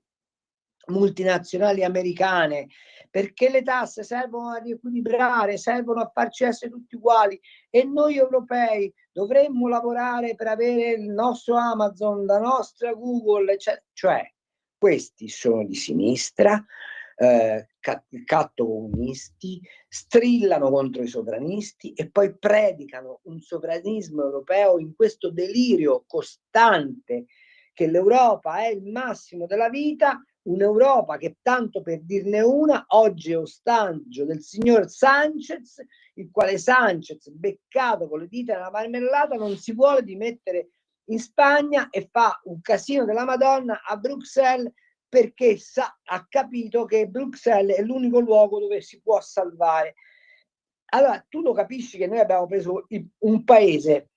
multinazionali americane, perché le tasse servono a riequilibrare, servono a farci essere tutti uguali, e noi europei dovremmo lavorare per avere il nostro Amazon, la nostra Google, cioè questi sono di sinistra, cattocomunisti, strillano contro i sovranisti e poi predicano un sovranismo europeo in questo delirio costante che l'Europa è il massimo della vita, un'Europa che, tanto per dirne una, oggi è ostaggio del signor Sanchez, il quale Sanchez, beccato con le dita nella marmellata, non si vuole dimettere in Spagna e fa un casino della Madonna a Bruxelles, perché ha capito che Bruxelles è l'unico luogo dove si può salvare. Allora, tu lo capisci che noi abbiamo preso un paese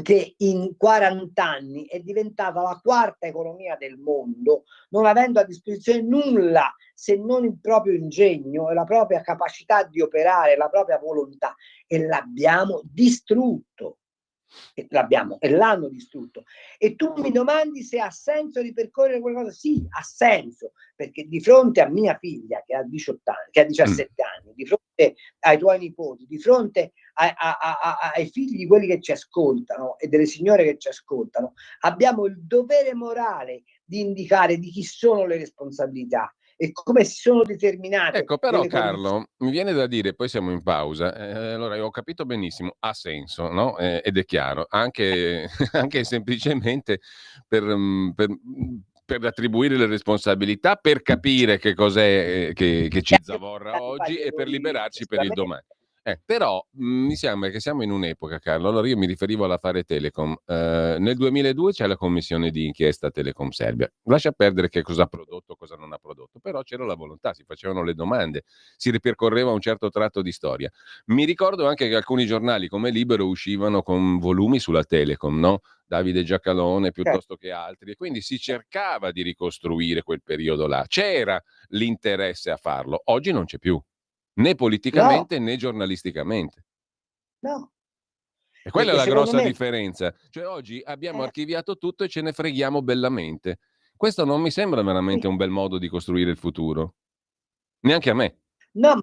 che in 40 anni è diventata la quarta economia del mondo, non avendo a disposizione nulla se non il proprio ingegno e la propria capacità di operare, la propria volontà, e l'abbiamo distrutto. E l'hanno distrutto. E tu mi domandi se ha senso ripercorrere qualcosa? Sì, ha senso, perché di fronte a mia figlia che ha 18 anni, che ha 17 anni, di fronte ai tuoi nipoti, di fronte ai figli di quelli che ci ascoltano e delle signore che ci ascoltano, abbiamo il dovere morale di indicare di chi sono le responsabilità e come si sono determinate. Ecco, però Carlo, mi viene da dire, poi siamo in pausa, allora io ho capito benissimo, ha senso, no? Ed è chiaro, anche semplicemente per attribuire le responsabilità, per capire che cos'è che ci zavorra oggi e per liberarci per il domani. Però mi sembra che siamo in un'epoca, Carlo, allora io mi riferivo all'affare Telecom. Nel 2002 c'è la commissione di inchiesta Telecom Serbia. Lascia perdere che cosa ha prodotto, cosa non ha prodotto, però c'era la volontà, si facevano le domande, si ripercorreva un certo tratto di storia. Mi ricordo anche che alcuni giornali come Libero uscivano con volumi sulla Telecom, no? Davide Giacalone piuttosto che altri, e quindi si cercava di ricostruire quel periodo là. C'era l'interesse a farlo, oggi non c'è più. Né politicamente né giornalisticamente. No. E quella è la grossa differenza. Cioè oggi abbiamo archiviato tutto e ce ne freghiamo bellamente. Questo non mi sembra veramente un bel modo di costruire il futuro. Neanche a me. No,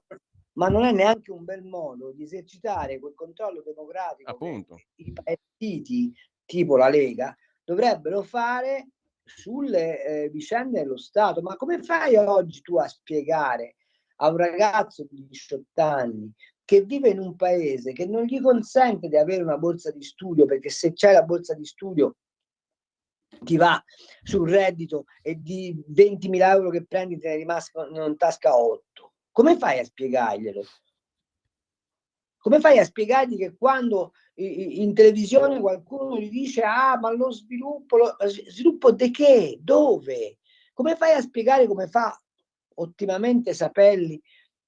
ma non è neanche un bel modo di esercitare quel controllo democratico che i partiti tipo la Lega dovrebbero fare sulle vicende dello Stato. Ma come fai oggi tu a spiegare a un ragazzo di 18 anni che vive in un paese che non gli consente di avere una borsa di studio, perché se c'è la borsa di studio ti va sul reddito e di 20.000 euro che prendi te ne rimascono in tasca 8. Come fai a spiegarglielo? Come fai a spiegargli che quando in televisione qualcuno gli dice ma lo sviluppo di che? Dove? Come fai a spiegare, come fa ottimamente Sapelli,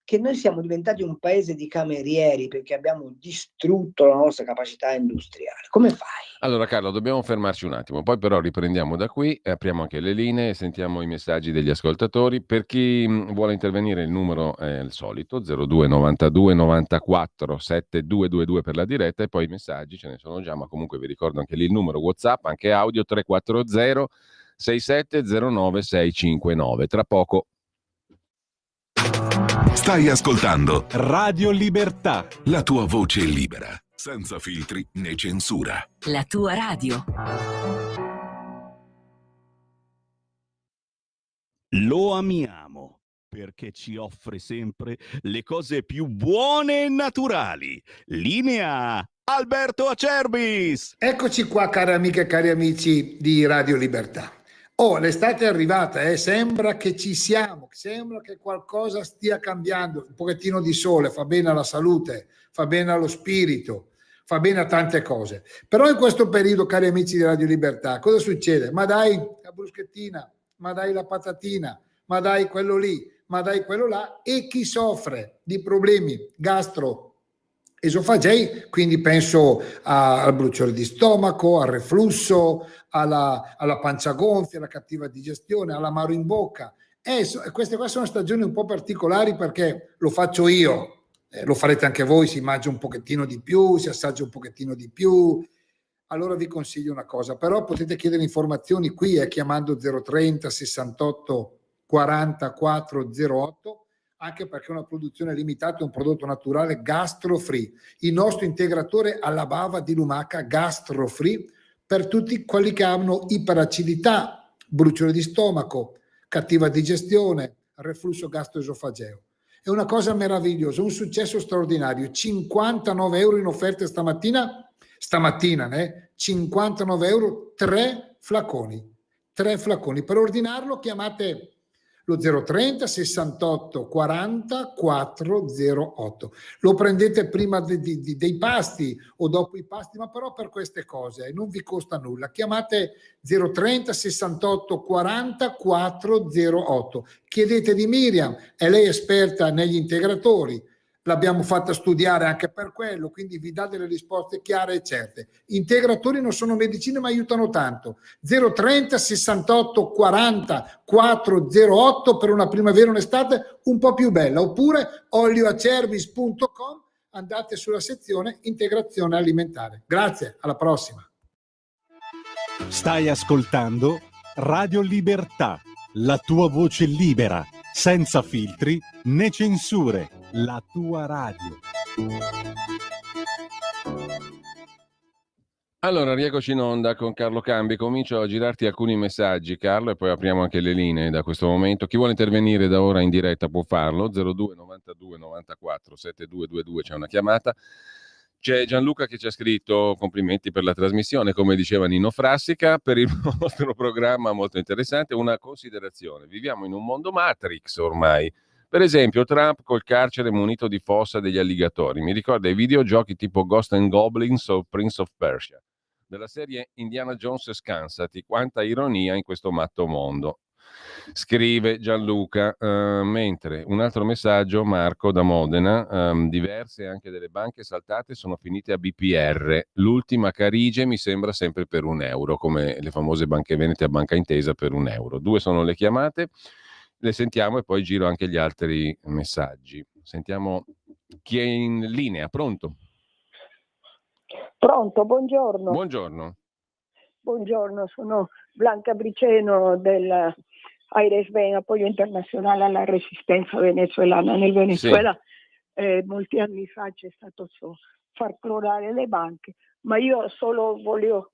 che noi siamo diventati un paese di camerieri perché abbiamo distrutto la nostra capacità industriale? Come fai? Allora Carlo, dobbiamo fermarci un attimo, poi però riprendiamo da qui, apriamo anche le linee e sentiamo i messaggi degli ascoltatori. Per chi vuole intervenire il numero è il solito, 02 92 94 7222 per la diretta, e poi i messaggi ce ne sono già, ma comunque vi ricordo anche lì il numero WhatsApp, anche audio 340 6709 659. Tra poco. Stai ascoltando Radio Libertà. la tua voce libera, senza filtri né censura. La tua radio. Lo amiamo perché ci offre sempre le cose più buone e naturali. Linea Alberto Acerbis. Eccoci qua, cari amiche e cari amici di Radio Libertà. L'estate è arrivata, sembra che ci siamo, sembra che qualcosa stia cambiando, un pochettino di sole fa bene alla salute, fa bene allo spirito, fa bene a tante cose. Però in questo periodo, cari amici di Radio Libertà, cosa succede? Ma dai la bruschettina, ma dai la patatina, ma dai quello lì, ma dai quello là, e chi soffre di problemi gastroesofagei, quindi penso al bruciore di stomaco, al reflusso, alla pancia gonfia, alla cattiva digestione, all'amaro in bocca. Queste qua sono stagioni un po' particolari perché lo faccio io, lo farete anche voi, si mangia un pochettino di più, si assaggia un pochettino di più. Allora vi consiglio una cosa, però potete chiedere informazioni qui chiamando 030 68 40 408, anche perché è una produzione limitata, è un prodotto naturale gastro-free. Il nostro integratore alla bava di lumaca gastro-free per tutti quelli che hanno iperacidità, bruciore di stomaco, cattiva digestione, reflusso gastroesofageo. È una cosa meravigliosa, un successo straordinario. 59 euro in offerta stamattina, 59 euro, 3 flaconi. Per ordinarlo chiamate lo 030 68 40 408. Lo prendete prima dei pasti o dopo i pasti, ma però per queste cose non vi costa nulla. Chiamate 030 68 40 408. Chiedete di Miriam, è lei esperta negli integratori. L'abbiamo fatta studiare anche per quello, quindi vi dà delle risposte chiare e certe. Integratori non sono medicine, ma aiutano tanto. 030 68 40 408 per una primavera e un'estate un po' più bella, oppure olioacerbis.com, andate sulla sezione integrazione alimentare. Grazie, alla prossima. Stai ascoltando Radio Libertà, la tua voce libera, senza filtri né censure, la tua radio. Allora, rieccoci in onda con Carlo Cambi. Comincio a girarti alcuni messaggi, Carlo, e poi apriamo anche le linee da questo momento. Chi vuole intervenire da ora in diretta può farlo, 02 92 94 7222, c'è una chiamata. C'è Gianluca che ci ha scritto: complimenti per la trasmissione, come diceva Nino Frassica, per il vostro programma molto interessante. Una considerazione: viviamo in un mondo Matrix ormai. Per esempio Trump col carcere munito di fossa degli alligatori mi ricorda i videogiochi tipo Ghost and Goblins o Prince of Persia, della serie Indiana Jones e Scansati. Quanta ironia in questo matto mondo, scrive Gianluca. Mentre un altro messaggio, Marco da Modena: diverse anche delle banche saltate sono finite a BPR, l'ultima Carige mi sembra sempre per €1, come le famose banche venete a Banca Intesa per €1. 2 sono le chiamate, le sentiamo e poi giro anche gli altri messaggi. Sentiamo chi è in linea. Pronto? Pronto, buongiorno. Buongiorno. Buongiorno, sono Blanca Briceno del AIRES Ben, Appoggio Internazionale alla Resistenza Venezuelana. Nel Venezuela molti anni fa c'è stato far crollare le banche, ma io solo voglio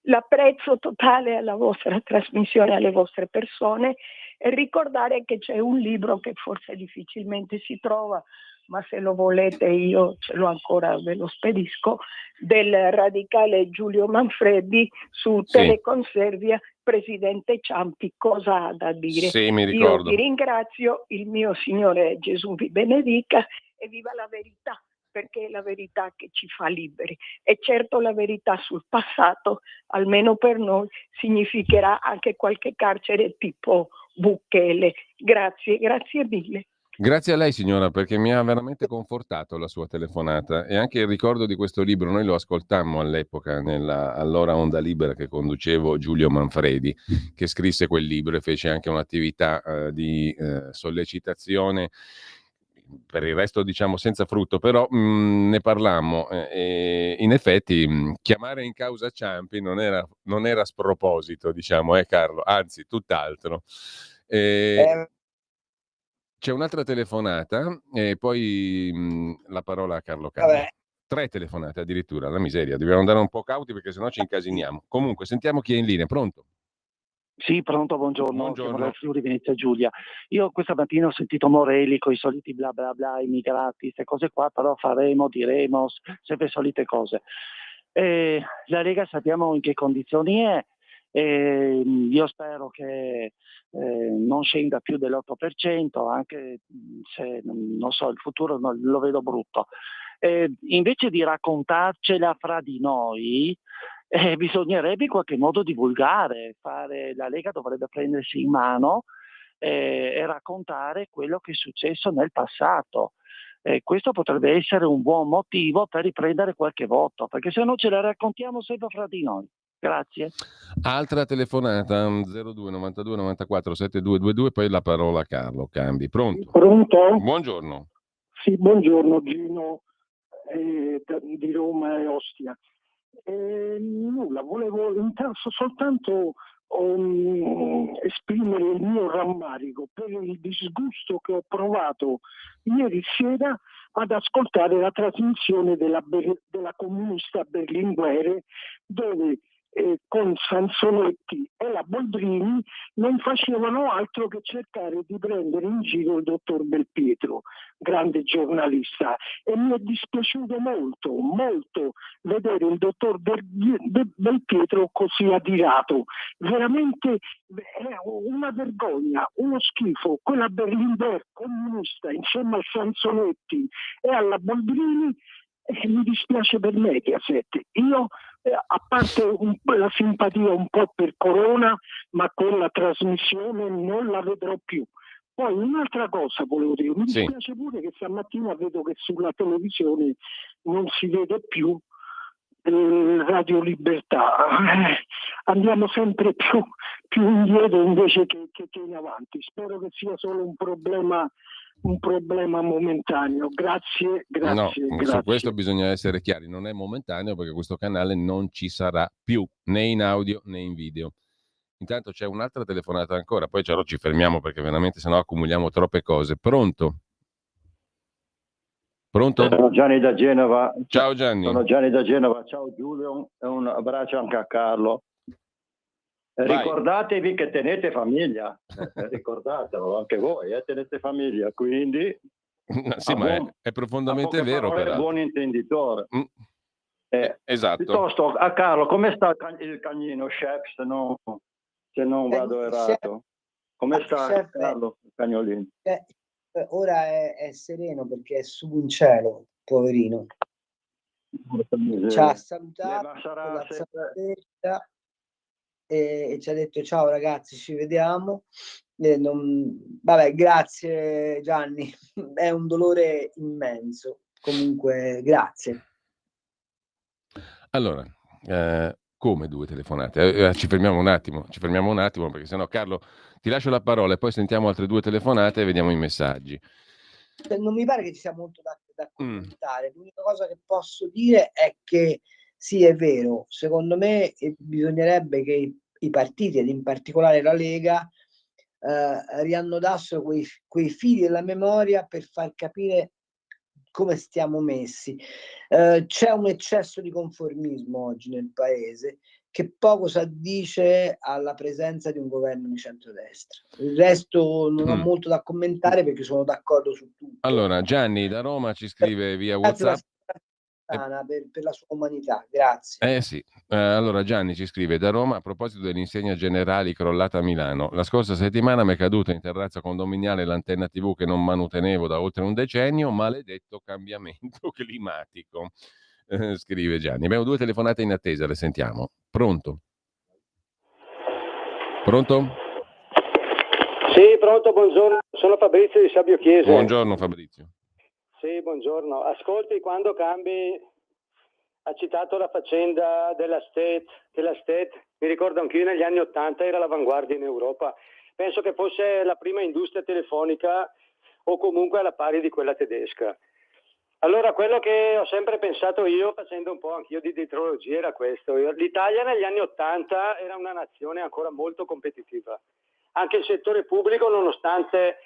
l'apprezzo totale alla vostra trasmissione, alle vostre persone, e ricordare che c'è un libro che forse difficilmente si trova ma se lo volete io ce l'ho ancora, ve lo spedisco, del radicale Giulio Manfredi su Sì. Teleconservia, presidente Ciampi, cosa ha da dire? Sì, mi Io ricordo. vi ringrazio, il mio Signore Gesù vi benedica e viva la verità, perché è la verità che ci fa liberi. E certo la verità sul passato, almeno per noi, significherà anche qualche carcere tipo Bukele. Grazie mille. Grazie a lei signora, perché mi ha veramente confortato la sua telefonata e anche il ricordo di questo libro. Noi lo ascoltammo all'epoca nella allora Onda Libera che conducevo, Giulio Manfredi, che scrisse quel libro e fece anche un'attività di sollecitazione, per il resto diciamo senza frutto, però ne parlammo e in effetti chiamare in causa Ciampi non era sproposito, diciamo, Carlo, anzi tutt'altro. C'è un'altra telefonata e poi la parola a Carlo Cambi. Vabbè. 3 telefonate addirittura, la miseria. Dobbiamo andare un po' cauti perché sennò ci incasiniamo. Comunque, sentiamo chi è in linea. Pronto? Sì, pronto, buongiorno. Buongiorno. Chiamo dal Friuli Venezia Giulia. Io questa mattina ho sentito Morelli con i soliti bla bla bla, immigrati, queste cose qua, però faremo, diremo, sempre solite cose. La Lega sappiamo in che condizioni è. Io spero che non scenda più dell'8%, anche se non so, il futuro lo vedo brutto. Invece di raccontarcela fra di noi, bisognerebbe in qualche modo divulgare, la Lega dovrebbe prendersi in mano e raccontare quello che è successo nel passato. Questo potrebbe essere un buon motivo per riprendere qualche voto, perché se no ce la raccontiamo sempre fra di noi. Grazie. Altra telefonata 02 92 94 7222, poi la parola a Carlo Cambi. Pronto? Pronto? Buongiorno. Sì, buongiorno, Gino di Roma e Ostia. Nulla, volevo soltanto esprimere il mio rammarico per il disgusto che ho provato ieri sera ad ascoltare la trasmissione della comunista Berlinguer, dove con Sansonetti e la Boldrini non facevano altro che cercare di prendere in giro il dottor Belpietro, grande giornalista, e mi è dispiaciuto molto, molto vedere il dottor Belpietro così adirato. Veramente è una vergogna, uno schifo. Quella Berlinguer comunista insieme a Sansonetti e alla Boldrini, mi dispiace per Mediaset. Io a parte la simpatia un po' per Corona, ma quella trasmissione non la vedrò più. Poi un'altra cosa volevo dire, mi dispiace pure che stamattina vedo che sulla televisione non si vede più Radio Libertà. Andiamo sempre più indietro invece che in avanti. Spero che sia solo un problema momentaneo. Grazie. No, su questo bisogna essere chiari, non è momentaneo perché questo canale non ci sarà più, né in audio né in video. Intanto c'è un'altra telefonata ancora, poi ci fermiamo perché veramente sennò accumuliamo troppe cose. Pronto? Pronto? Sono Gianni da Genova. Ciao Gianni. Sono Gianni da Genova, ciao Giulio e un abbraccio anche a Carlo. Vai. Ricordatevi che tenete famiglia, ricordatelo anche voi, tenete famiglia, quindi sì, ma è profondamente vero, peraltro. Buon intenditore. Esatto. Piuttosto a Carlo, come sta il cagnino chef, se non vado errato? Come sta chef, Carlo, il cagnolino? Ora è sereno perché è su un cielo, poverino. Ci ha salutato con la zampetta e ci ha detto ciao ragazzi, ci vediamo. Vabbè, grazie Gianni, è un dolore immenso. Comunque, grazie. Allora, come 2 telefonate? Ci fermiamo un attimo perché sennò Carlo ti lascio la parola e poi sentiamo altre 2 telefonate e vediamo i messaggi. Non mi pare che ci sia molto da commentare. L'unica cosa che posso dire è che sì, è vero, secondo me bisognerebbe che i partiti, ed in particolare la Lega, riannodassero quei fili della memoria per far capire come stiamo messi. C'è un eccesso di conformismo oggi nel paese che poco si addice alla presenza di un governo di centrodestra. Il resto non ho molto da commentare perché sono d'accordo su tutto. Allora, Gianni da Roma ci scrive via WhatsApp. Per la sua umanità, grazie. Sì. Allora Gianni ci scrive da Roma a proposito dell'insegna Generali crollata a Milano. La scorsa settimana mi è caduta in terrazza condominiale l'antenna TV che non manutenevo da oltre un decennio, maledetto cambiamento climatico. Scrive Gianni. Abbiamo 2 telefonate in attesa, le sentiamo. Pronto? Pronto? Sì, pronto, buongiorno. Sono Fabrizio di Sabio Chiese. Buongiorno Fabrizio. Sì, buongiorno. Ascolti, quando Cambi ha citato la faccenda della Stet, che la Stet, mi ricordo anch'io, negli anni '80 era l'avanguardia in Europa. Penso che fosse la prima industria telefonica o comunque alla pari di quella tedesca. Allora, quello che ho sempre pensato io, facendo un po' anch'io di dietrologia, era questo. L'Italia negli anni '80 era una nazione ancora molto competitiva. Anche il settore pubblico, nonostante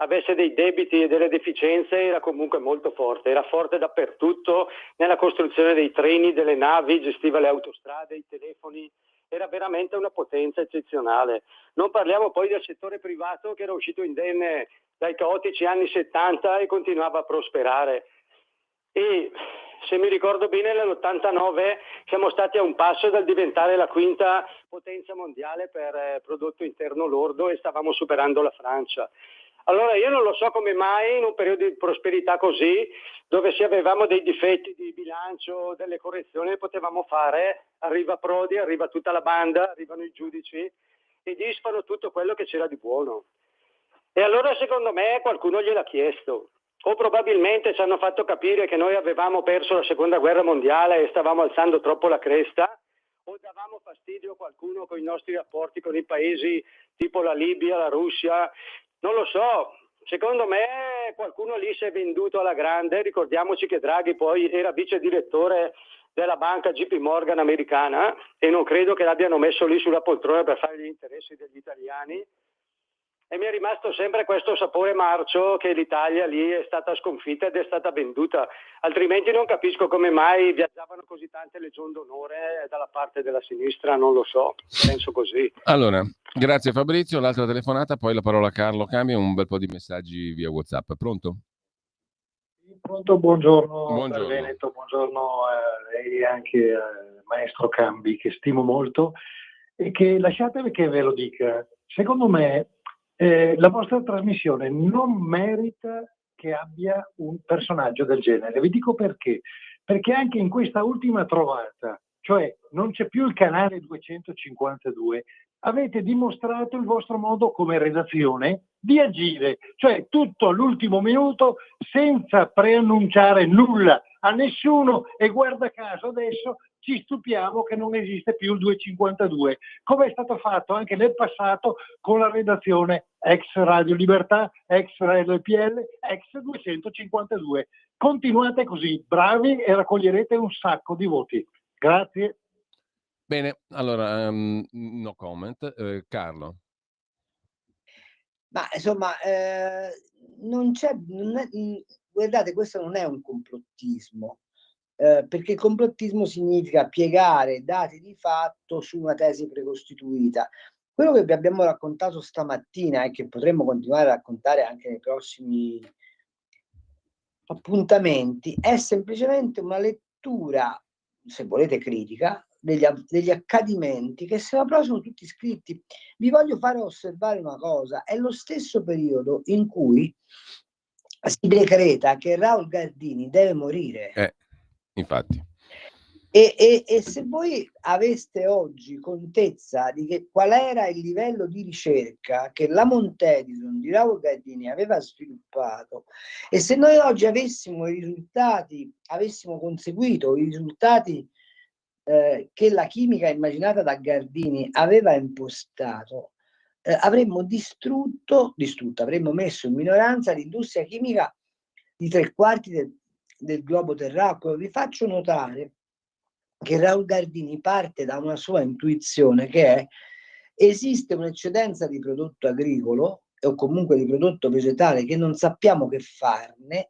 avesse dei debiti e delle deficienze, era comunque molto forte. Era forte dappertutto, nella costruzione dei treni, delle navi, gestiva le autostrade, i telefoni. Era veramente una potenza eccezionale. Non parliamo poi del settore privato, che era uscito indenne dai caotici anni '70 e continuava a prosperare. E se mi ricordo bene, nell'89 siamo stati a un passo dal diventare la quinta potenza mondiale per prodotto interno lordo e stavamo superando la Francia. Allora io non lo so come mai in un periodo di prosperità così, dove se avevamo dei difetti di bilancio, delle correzioni le potevamo fare, arriva Prodi, arriva tutta la banda, arrivano i giudici e disfano tutto quello che c'era di buono. E allora secondo me qualcuno gliel'ha chiesto. O probabilmente ci hanno fatto capire che noi avevamo perso la seconda guerra mondiale e stavamo alzando troppo la cresta, o davamo fastidio a qualcuno con i nostri rapporti con i paesi tipo la Libia, la Russia, non lo so. Secondo me qualcuno lì si è venduto alla grande. Ricordiamoci che Draghi poi era vice direttore della banca JP Morgan americana e non credo che l'abbiano messo lì sulla poltrona per fare gli interessi degli italiani. E mi è rimasto sempre questo sapore marcio che l'Italia lì è stata sconfitta ed è stata venduta. Altrimenti non capisco come mai viaggiavano così tante legioni d'onore dalla parte della sinistra, non lo so, penso così. Allora, grazie Fabrizio. L'altra telefonata, poi la parola a Carlo Cambi e un bel po' di messaggi via WhatsApp. Pronto? Pronto, buongiorno. Buongiorno. Dal Veneto, buongiorno a lei e anche al maestro Cambi, che stimo molto e che, lasciatemi che ve lo dica, secondo me la vostra trasmissione non merita che abbia un personaggio del genere. Vi dico perché. Perché anche in questa ultima trovata, cioè non c'è più il canale 252, avete dimostrato il vostro modo come redazione di agire, cioè tutto all'ultimo minuto senza preannunciare nulla a nessuno, e guarda caso adesso ci stupiamo che non esiste più il 252, come è stato fatto anche nel passato con la redazione ex Radio Libertà, ex RPL, ex 252. Continuate così, bravi, e raccoglierete un sacco di voti. Grazie. Bene, allora, no comment. Carlo. Ma insomma, guardate, questo non è un complottismo, perché il complottismo significa piegare dati di fatto su una tesi precostituita. Quello che vi abbiamo raccontato stamattina e che potremmo continuare a raccontare anche nei prossimi appuntamenti è semplicemente una lettura, se volete critica, degli accadimenti che però sono tutti scritti. Vi voglio fare osservare una cosa: è lo stesso periodo in cui si decreta che Raul Gardini deve morire. Infatti. E se voi aveste oggi contezza di qual era il livello di ricerca che la Montedison di Raul Gardini aveva sviluppato, e se noi oggi avessimo conseguito i risultati che la chimica immaginata da Gardini aveva impostato, avremmo avremmo messo in minoranza l'industria chimica di 3/4 del globo terracqueo. Vi faccio notare che Raul Gardini parte da una sua intuizione, che è: esiste un'eccedenza di prodotto agricolo o comunque di prodotto vegetale che non sappiamo che farne,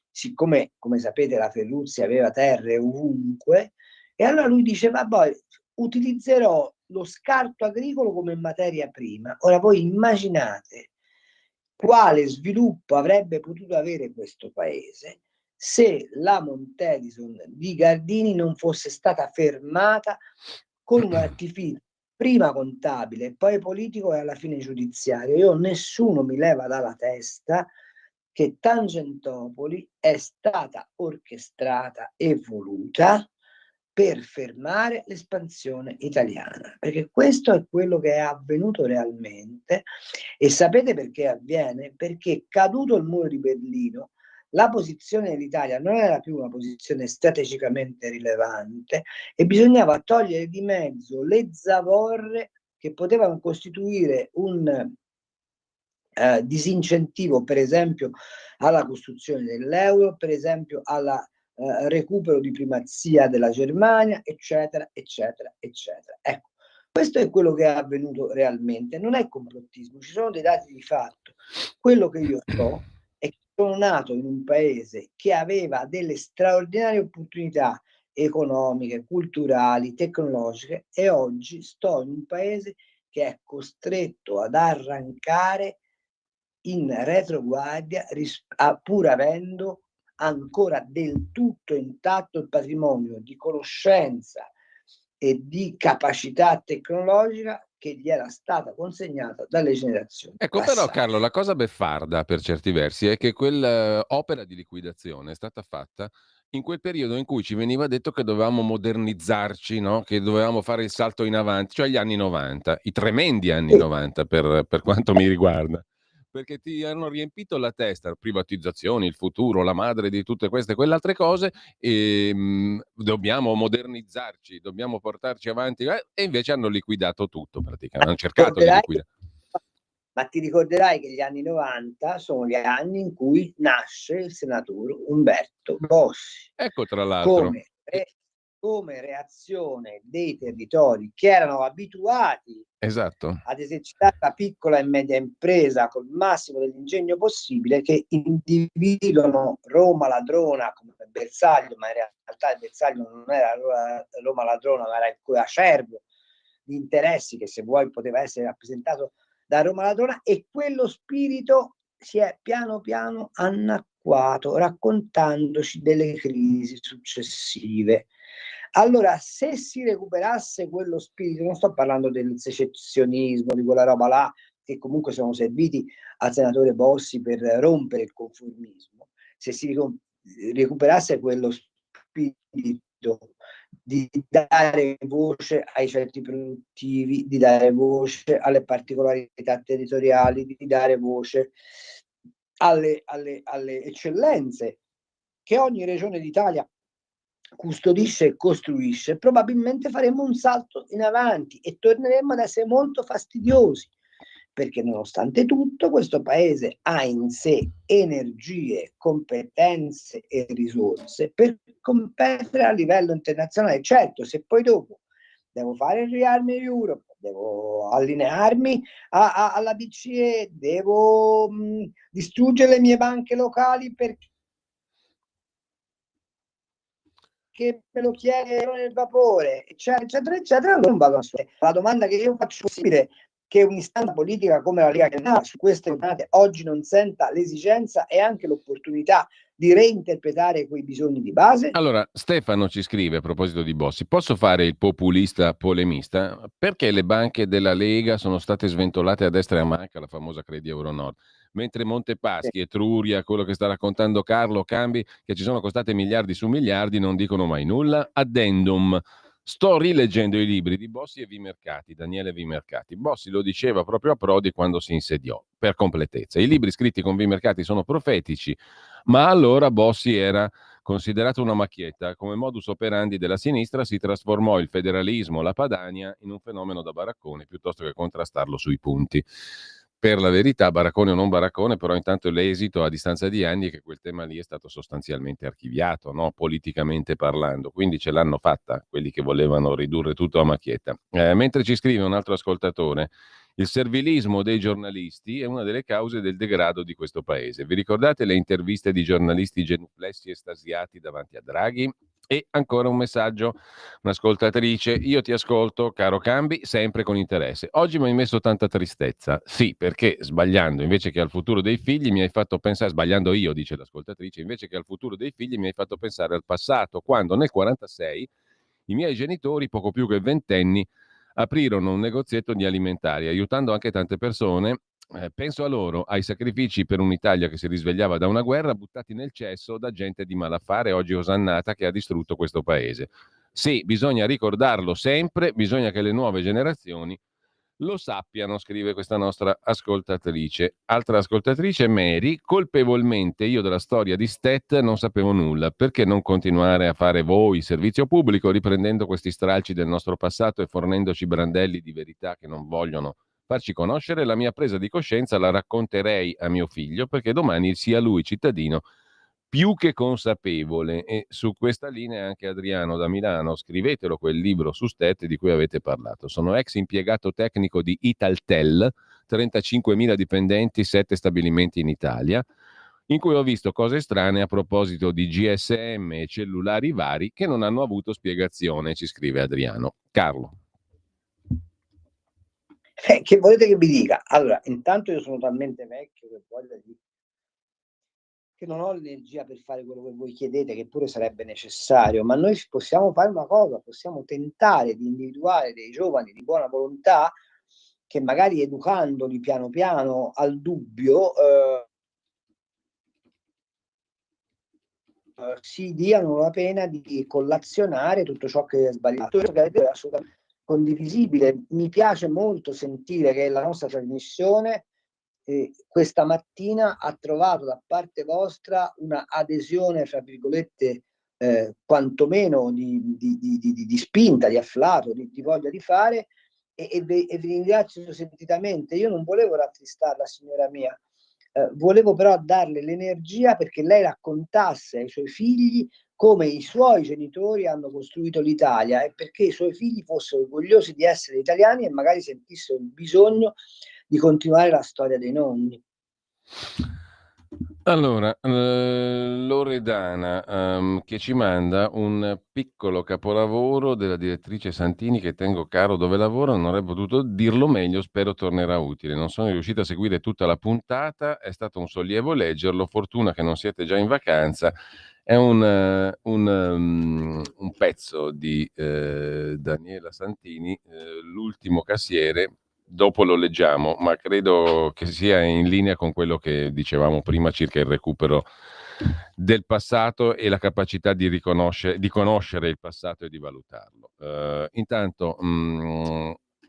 siccome, come sapete, la Ferruzzi aveva terre ovunque, e allora lui dice: vabbè, utilizzerò lo scarto agricolo come materia prima. Ora voi immaginate quale sviluppo avrebbe potuto avere questo paese se la Montedison di Gardini non fosse stata fermata con un artificio prima contabile, poi politico e alla fine giudiziario. Nessuno mi leva dalla testa che Tangentopoli è stata orchestrata e voluta per fermare l'espansione italiana, perché questo è quello che è avvenuto realmente. E sapete perché avviene? Perché caduto il muro di Berlino, la posizione dell'Italia non era più una posizione strategicamente rilevante e bisognava togliere di mezzo le zavorre che potevano costituire un disincentivo, per esempio, alla costruzione dell'euro, per esempio alla recupero di primazia della Germania, eccetera, eccetera, eccetera. Ecco, questo è quello che è avvenuto realmente, non è complottismo, ci sono dei dati di fatto. Quello che io so è che sono nato in un paese che aveva delle straordinarie opportunità economiche, culturali, tecnologiche, e oggi sto in un paese che è costretto ad arrancare in retroguardia, pur avendo ancora del tutto intatto il patrimonio di conoscenza e di capacità tecnologica che gli era stata consegnata dalle generazioni Ecco, però passate. Carlo, la cosa beffarda per certi versi è che quell'opera di liquidazione è stata fatta in quel periodo in cui ci veniva detto che dovevamo modernizzarci, no? Che dovevamo fare il salto in avanti, cioè gli anni 90, i tremendi anni 90 per quanto mi riguarda. Perché ti hanno riempito la testa, privatizzazioni, il futuro, la madre di tutte queste e quelle cose, e dobbiamo modernizzarci, dobbiamo portarci avanti, e invece hanno liquidato tutto praticamente, hanno cercato di liquidare. Ma ti ricorderai che gli anni 90 sono gli anni in cui nasce il senatore Umberto Bossi. Ecco, tra l'altro. Come reazione dei territori che erano abituati Esatto. ad esercitare la piccola e media impresa col massimo dell'ingegno possibile, che individuano Roma ladrona come bersaglio, ma in realtà il bersaglio non era Roma ladrona, ma era il coacervo di interessi che, se vuoi, poteva essere rappresentato da Roma ladrona, e quello spirito si è piano piano annacquato, raccontandoci delle crisi successive. Allora, se si recuperasse quello spirito, non sto parlando del secessionismo, di quella roba là, che comunque sono serviti al senatore Bossi per rompere il conformismo, se si recuperasse quello spirito di dare voce ai ceti produttivi, di dare voce alle particolarità territoriali, di dare voce alle eccellenze che ogni regione d'Italia custodisce e costruisce, probabilmente faremo un salto in avanti e torneremo ad essere molto fastidiosi, perché nonostante tutto questo paese ha in sé energie, competenze e risorse per competere a livello internazionale. Certo, se poi dopo devo fare il Rearm Europe, devo allinearmi alla BCE, devo distruggere le mie banche locali perché me lo chiede nel vapore, eccetera, eccetera, non vado a solo. La domanda che io faccio è possibile che un'istanza politica come la Lega, che su queste giornate oggi non senta l'esigenza e anche l'opportunità di reinterpretare quei bisogni di base? Allora, Stefano ci scrive a proposito di Bossi: posso fare il populista polemista? Perché le banche della Lega sono state sventolate a destra e a manca, la famosa Credi Euronord, mentre Montepaschi, Etruria, quello che sta raccontando Carlo Cambi, che ci sono costate miliardi su miliardi, non dicono mai nulla? Addendum: sto rileggendo i libri di Bossi e Vimercati, Daniele Vimercati. Bossi lo diceva proprio a Prodi quando si insediò. Per completezza, i libri scritti con Vimercati sono profetici, ma allora Bossi era considerato una macchietta. Come modus operandi della sinistra si trasformò il federalismo, la Padania, in un fenomeno da baraccone piuttosto che contrastarlo sui punti. Per la verità, baraccone o non baraccone, però intanto l'esito a distanza di anni è che quel tema lì è stato sostanzialmente archiviato, no? Politicamente parlando, quindi ce l'hanno fatta quelli che volevano ridurre tutto a macchietta. Mentre ci scrive un altro ascoltatore: il servilismo dei giornalisti è una delle cause del degrado di questo paese. Vi ricordate le interviste di giornalisti genuflessi estasiati davanti a Draghi? E ancora un messaggio, un'ascoltatrice: io ti ascolto, caro Cambi, sempre con interesse. Oggi mi hai messo tanta tristezza. Sì, perché sbagliando, invece che al futuro dei figli, mi hai fatto pensare, sbagliando io, dice l'ascoltatrice, invece che al futuro dei figli mi hai fatto pensare al passato, quando nel 1946 i miei genitori, poco più che ventenni, aprirono un negozietto di alimentari, aiutando anche tante persone. Penso a loro, ai sacrifici per un'Italia che si risvegliava da una guerra, buttati nel cesso da gente di malaffare oggi osannata che ha distrutto questo paese. Sì, bisogna ricordarlo sempre, bisogna che le nuove generazioni lo sappiano, scrive questa nostra ascoltatrice. Altra ascoltatrice, Mary: colpevolmente io della storia di Stet non sapevo nulla. Perché non continuare a fare voi servizio pubblico, riprendendo questi stralci del nostro passato e fornendoci brandelli di verità che non vogliono farci conoscere? La mia presa di coscienza la racconterei a mio figlio, perché domani sia lui cittadino più che consapevole. E su questa linea anche Adriano da Milano: scrivetelo quel libro su Stet di cui avete parlato. Sono ex impiegato tecnico di Italtel, 35.000 dipendenti, 7 stabilimenti in Italia, in cui ho visto cose strane a proposito di GSM e cellulari vari che non hanno avuto spiegazione, ci scrive Adriano. Carlo. Che volete che vi dica? Allora, intanto io sono talmente vecchio che non ho l'energia per fare quello che voi chiedete, che pure sarebbe necessario, ma noi possiamo fare una cosa, possiamo tentare di individuare dei giovani di buona volontà che magari educandoli piano piano al dubbio si diano la pena di collazionare tutto ciò che è sbagliato. È assolutamente condivisibile. Mi piace molto sentire che la nostra trasmissione questa mattina ha trovato da parte vostra una adesione, fra virgolette, quantomeno di spinta, di afflato, di voglia di fare, e vi ringrazio sentitamente. Io non volevo rattristarla, signora mia, volevo però darle l'energia perché lei raccontasse ai suoi figli come i suoi genitori hanno costruito l'Italia e perché i suoi figli fossero orgogliosi di essere italiani e magari sentissero il bisogno di continuare la storia dei nonni. Allora, Loredana che ci manda un piccolo capolavoro della direttrice Santini che tengo caro dove lavoro, non avrei potuto dirlo meglio, spero tornerà utile. Non sono riuscito a seguire tutta la puntata, è stato un sollievo leggerlo, fortuna che non siete già in vacanza. È un pezzo di Daniela Santini, L'ultimo cassiere. Dopo lo leggiamo, ma credo che sia in linea con quello che dicevamo prima circa il recupero del passato e la capacità di conoscere il passato e di valutarlo. Intanto,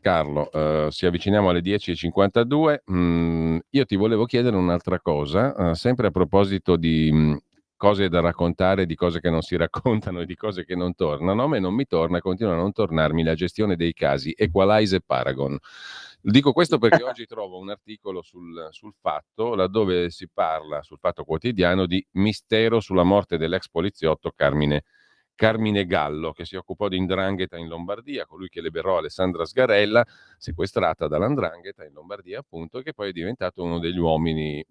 Carlo, ci avviciniamo alle 10:52. Io ti volevo chiedere un'altra cosa, sempre a proposito di cose da raccontare, di cose che non si raccontano e di cose che non tornano. A me non mi torna, continua a non tornarmi la gestione dei casi Equalize e Paragon. Dico questo perché oggi trovo un articolo sul Fatto, laddove si parla, sul Fatto Quotidiano, di mistero sulla morte dell'ex poliziotto Carmine Gallo, che si occupò di 'ndrangheta in Lombardia, colui che liberò Alessandra Sgarella, sequestrata dall''ndrangheta in Lombardia appunto, e che poi è diventato uno degli uomini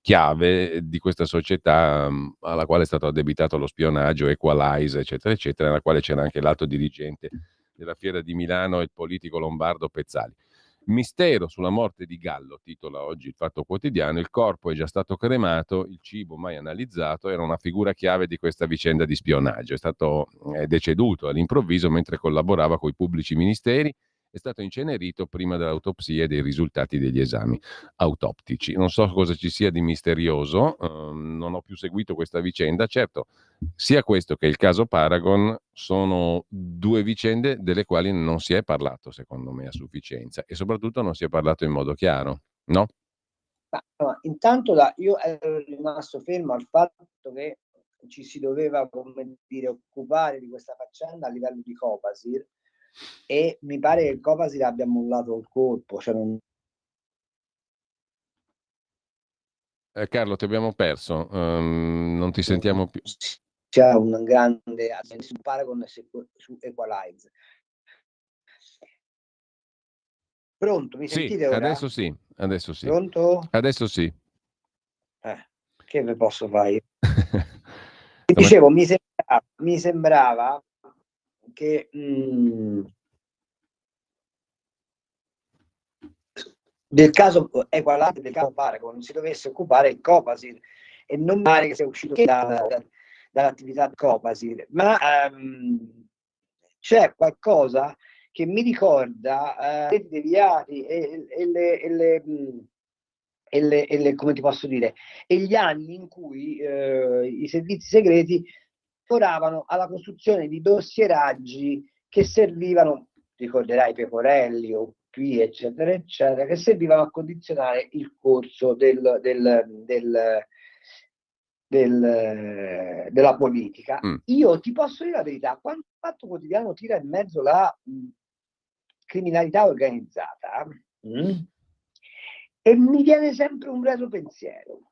chiave di questa società alla quale è stato addebitato lo spionaggio, Equalize, eccetera, eccetera, nella quale c'era anche l'alto dirigente della Fiera di Milano e il politico lombardo Pezzali. Mistero sulla morte di Gallo, titola oggi il Fatto Quotidiano. Il corpo è già stato cremato, il cibo mai analizzato, era una figura chiave di questa vicenda di spionaggio. È deceduto all'improvviso mentre collaborava con i pubblici ministeri, è stato incenerito prima dell'autopsia e dei risultati degli esami autoptici. Non so cosa ci sia di misterioso, non ho più seguito questa vicenda. Certo, sia questo che il caso Paragon sono due vicende delle quali non si è parlato, secondo me, a sufficienza, e soprattutto non si è parlato in modo chiaro, no? Ma intanto io ero rimasto fermo al fatto che ci si doveva, come dire, occupare di questa faccenda a livello di Copasir, e mi pare che il Copasir abbia mollato il colpo. Cioè Carlo, ti abbiamo perso, non ti sentiamo più. C'è un grande su Paragon e su Equalize. Pronto, mi sentite ora? Adesso sì. Pronto? Adesso sì. Che vi posso fare? Dicevo, mi sembra che del caso Equalite, del caso Paragon, si dovesse occupare il Copasir, e non pare che sia uscito dall'attività del Copasir, ma c'è qualcosa che mi ricorda i deviati come ti posso dire, e gli anni in cui i servizi segreti lavoravano alla costruzione di dossieraggi che servivano, ricorderai Pecorelli o qui, eccetera, eccetera, che servivano a condizionare il corso della politica. Io ti posso dire la verità, quando il Fatto Quotidiano tira in mezzo la criminalità organizzata, e mi viene sempre un retropensiero,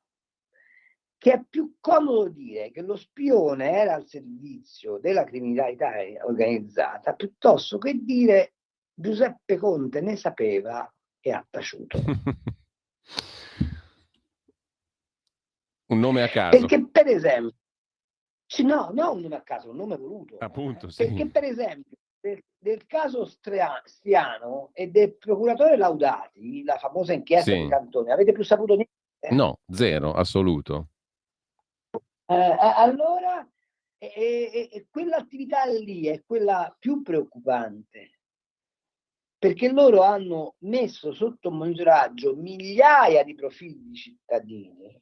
che è più comodo dire che lo spione era al servizio della criminalità organizzata, piuttosto che dire Giuseppe Conte ne sapeva e ha taciuto. Un nome a caso. Perché per esempio, no, un nome a caso, un nome voluto. Appunto, sì. Perché per esempio del caso Striano e del procuratore Laudati, la famosa inchiesta di Cantone, avete più saputo niente? No, zero, assoluto. Allora, quell'attività lì è quella più preoccupante, perché loro hanno messo sotto monitoraggio migliaia di profili di cittadini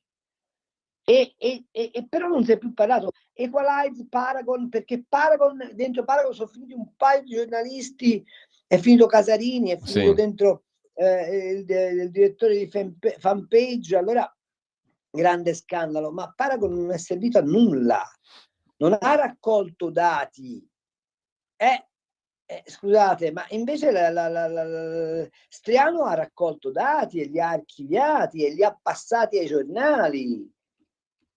e però non si è più parlato. Equalize, Paragon, perché dentro Paragon sono finiti un paio di giornalisti, è finito Casarini, è finito dentro il direttore di Fanpage, allora grande scandalo, ma Paragon non è servito a nulla, non ha raccolto dati, scusate, ma invece Striano ha raccolto dati e li ha archiviati e li ha passati ai giornali,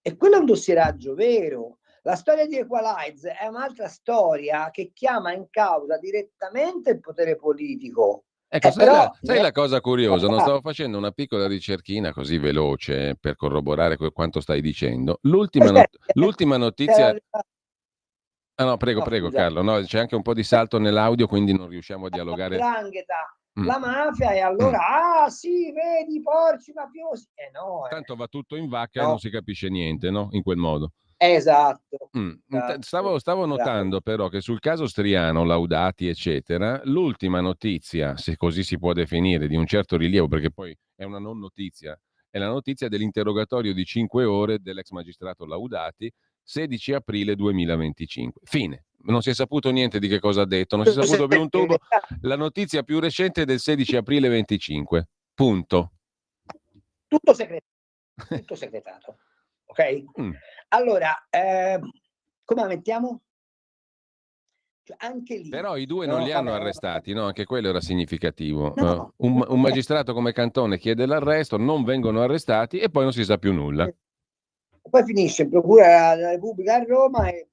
e quello è un dossieraggio vero. La storia di Equalize è un'altra storia che chiama in causa direttamente il potere politico. Ecco, sai la cosa curiosa? Non stavo facendo una piccola ricerchina così veloce per corroborare quanto stai dicendo. L'ultima notizia... Ah no, prego Carlo, no, c'è anche un po' di salto nell'audio, quindi non riusciamo a dialogare. La mafia, e allora, sì, vedi, i porci mafiosi. Tanto va tutto in vacca e non si capisce niente, no? In quel modo. Esatto. Stavo notando però che sul caso Striano, Laudati, eccetera, l'ultima notizia, se così si può definire, di un certo rilievo, perché poi è una non notizia, è la notizia dell'interrogatorio di 5 ore dell'ex magistrato Laudati, 16 aprile 2025. Fine. Non si è saputo niente di che cosa ha detto, non si è saputo più un tubo. La notizia più recente è del 16 aprile 25. Punto. Tutto segretato. Ok? Allora, come la mettiamo? Cioè, anche lì. Però i due non li hanno arrestati, no? Anche quello era significativo. Un magistrato come Cantone chiede l'arresto, non vengono arrestati e poi non si sa più nulla. Poi finisce in Procura della Repubblica a Roma e...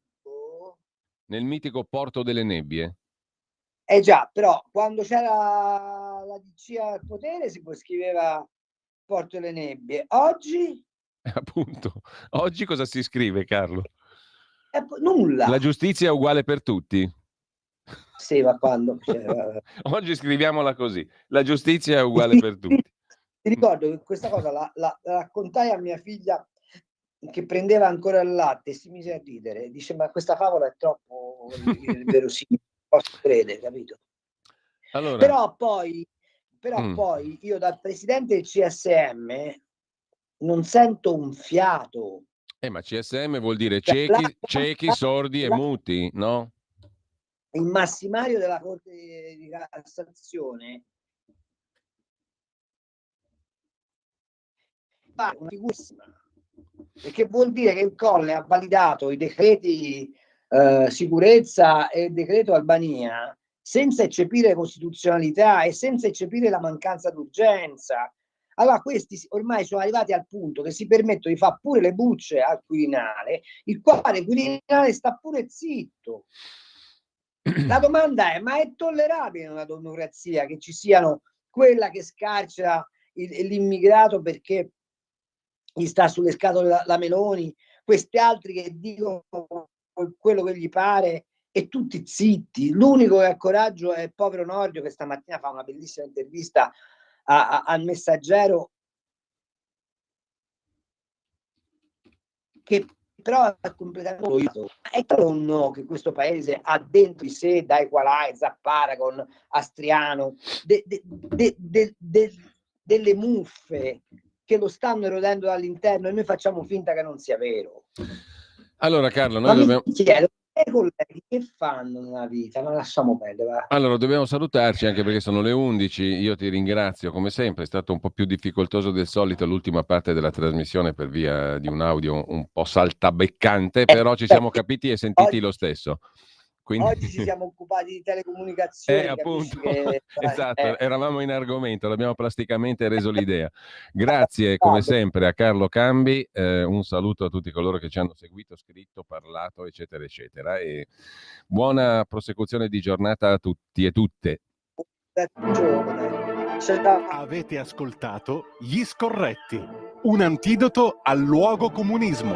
Nel mitico Porto delle Nebbie. Già, però quando c'era la DC al potere si scriveva Porto delle Nebbie. Oggi? Appunto. Oggi cosa si scrive, Carlo? Nulla. La giustizia è uguale per tutti. Sì, ma quando? Oggi scriviamola così. La giustizia è uguale per tutti. Ti ricordo che questa cosa la raccontai a mia figlia, che prendeva ancora il latte, e si mise a ridere. Dice, ma questa favola è troppo verosimile, posso credere, capito? Allora. Però poi io dal presidente del CSM non sento un fiato. Ma CSM vuol dire ciechi, sordi e muti, no? Il massimario della Corte di Cassazione fa una figurissima, perché vuol dire che il Colle ha validato i decreti sicurezza e il decreto Albania senza eccepire costituzionalità e senza eccepire la mancanza d'urgenza. Allora questi ormai sono arrivati al punto che si permettono di fare pure le bucce al Quirinale, il quale Quirinale sta pure zitto. La domanda è, ma è tollerabile in una democrazia che ci siano quella che scarcera l'immigrato perché gli sta sulle scatole la Meloni, questi altri che dicono quello che gli pare e tutti zitti. L'unico che ha coraggio è il povero Nordio, che stamattina fa una bellissima intervista al Messaggero, che però è completamente è no, che questo paese ha dentro di sé, da Equalizer, Paragon, Astriano, delle muffe che lo stanno erodendo dall'interno, e noi facciamo finta che non sia vero. Allora Carlo, noi dobbiamo... mi chiedo, i colleghi che fanno nella vita? Ma lasciamo perdere, va. Allora, dobbiamo salutarci anche perché sono le 11. Io ti ringrazio come sempre, è stato un po' più difficoltoso del solito l'ultima parte della trasmissione per via di un audio un po' saltabeccante, però ci siamo capiti e sentiti lo stesso. Quindi... Oggi ci siamo occupati di telecomunicazioni, appunto, che... esatto, eravamo in argomento, l'abbiamo plasticamente reso l'idea. Grazie come sempre a Carlo Cambi, un saluto a tutti coloro che ci hanno seguito, scritto, parlato, eccetera, eccetera, e buona prosecuzione di giornata a tutti e tutte. Avete ascoltato Gli Scorretti, un antidoto al luogo comunismo.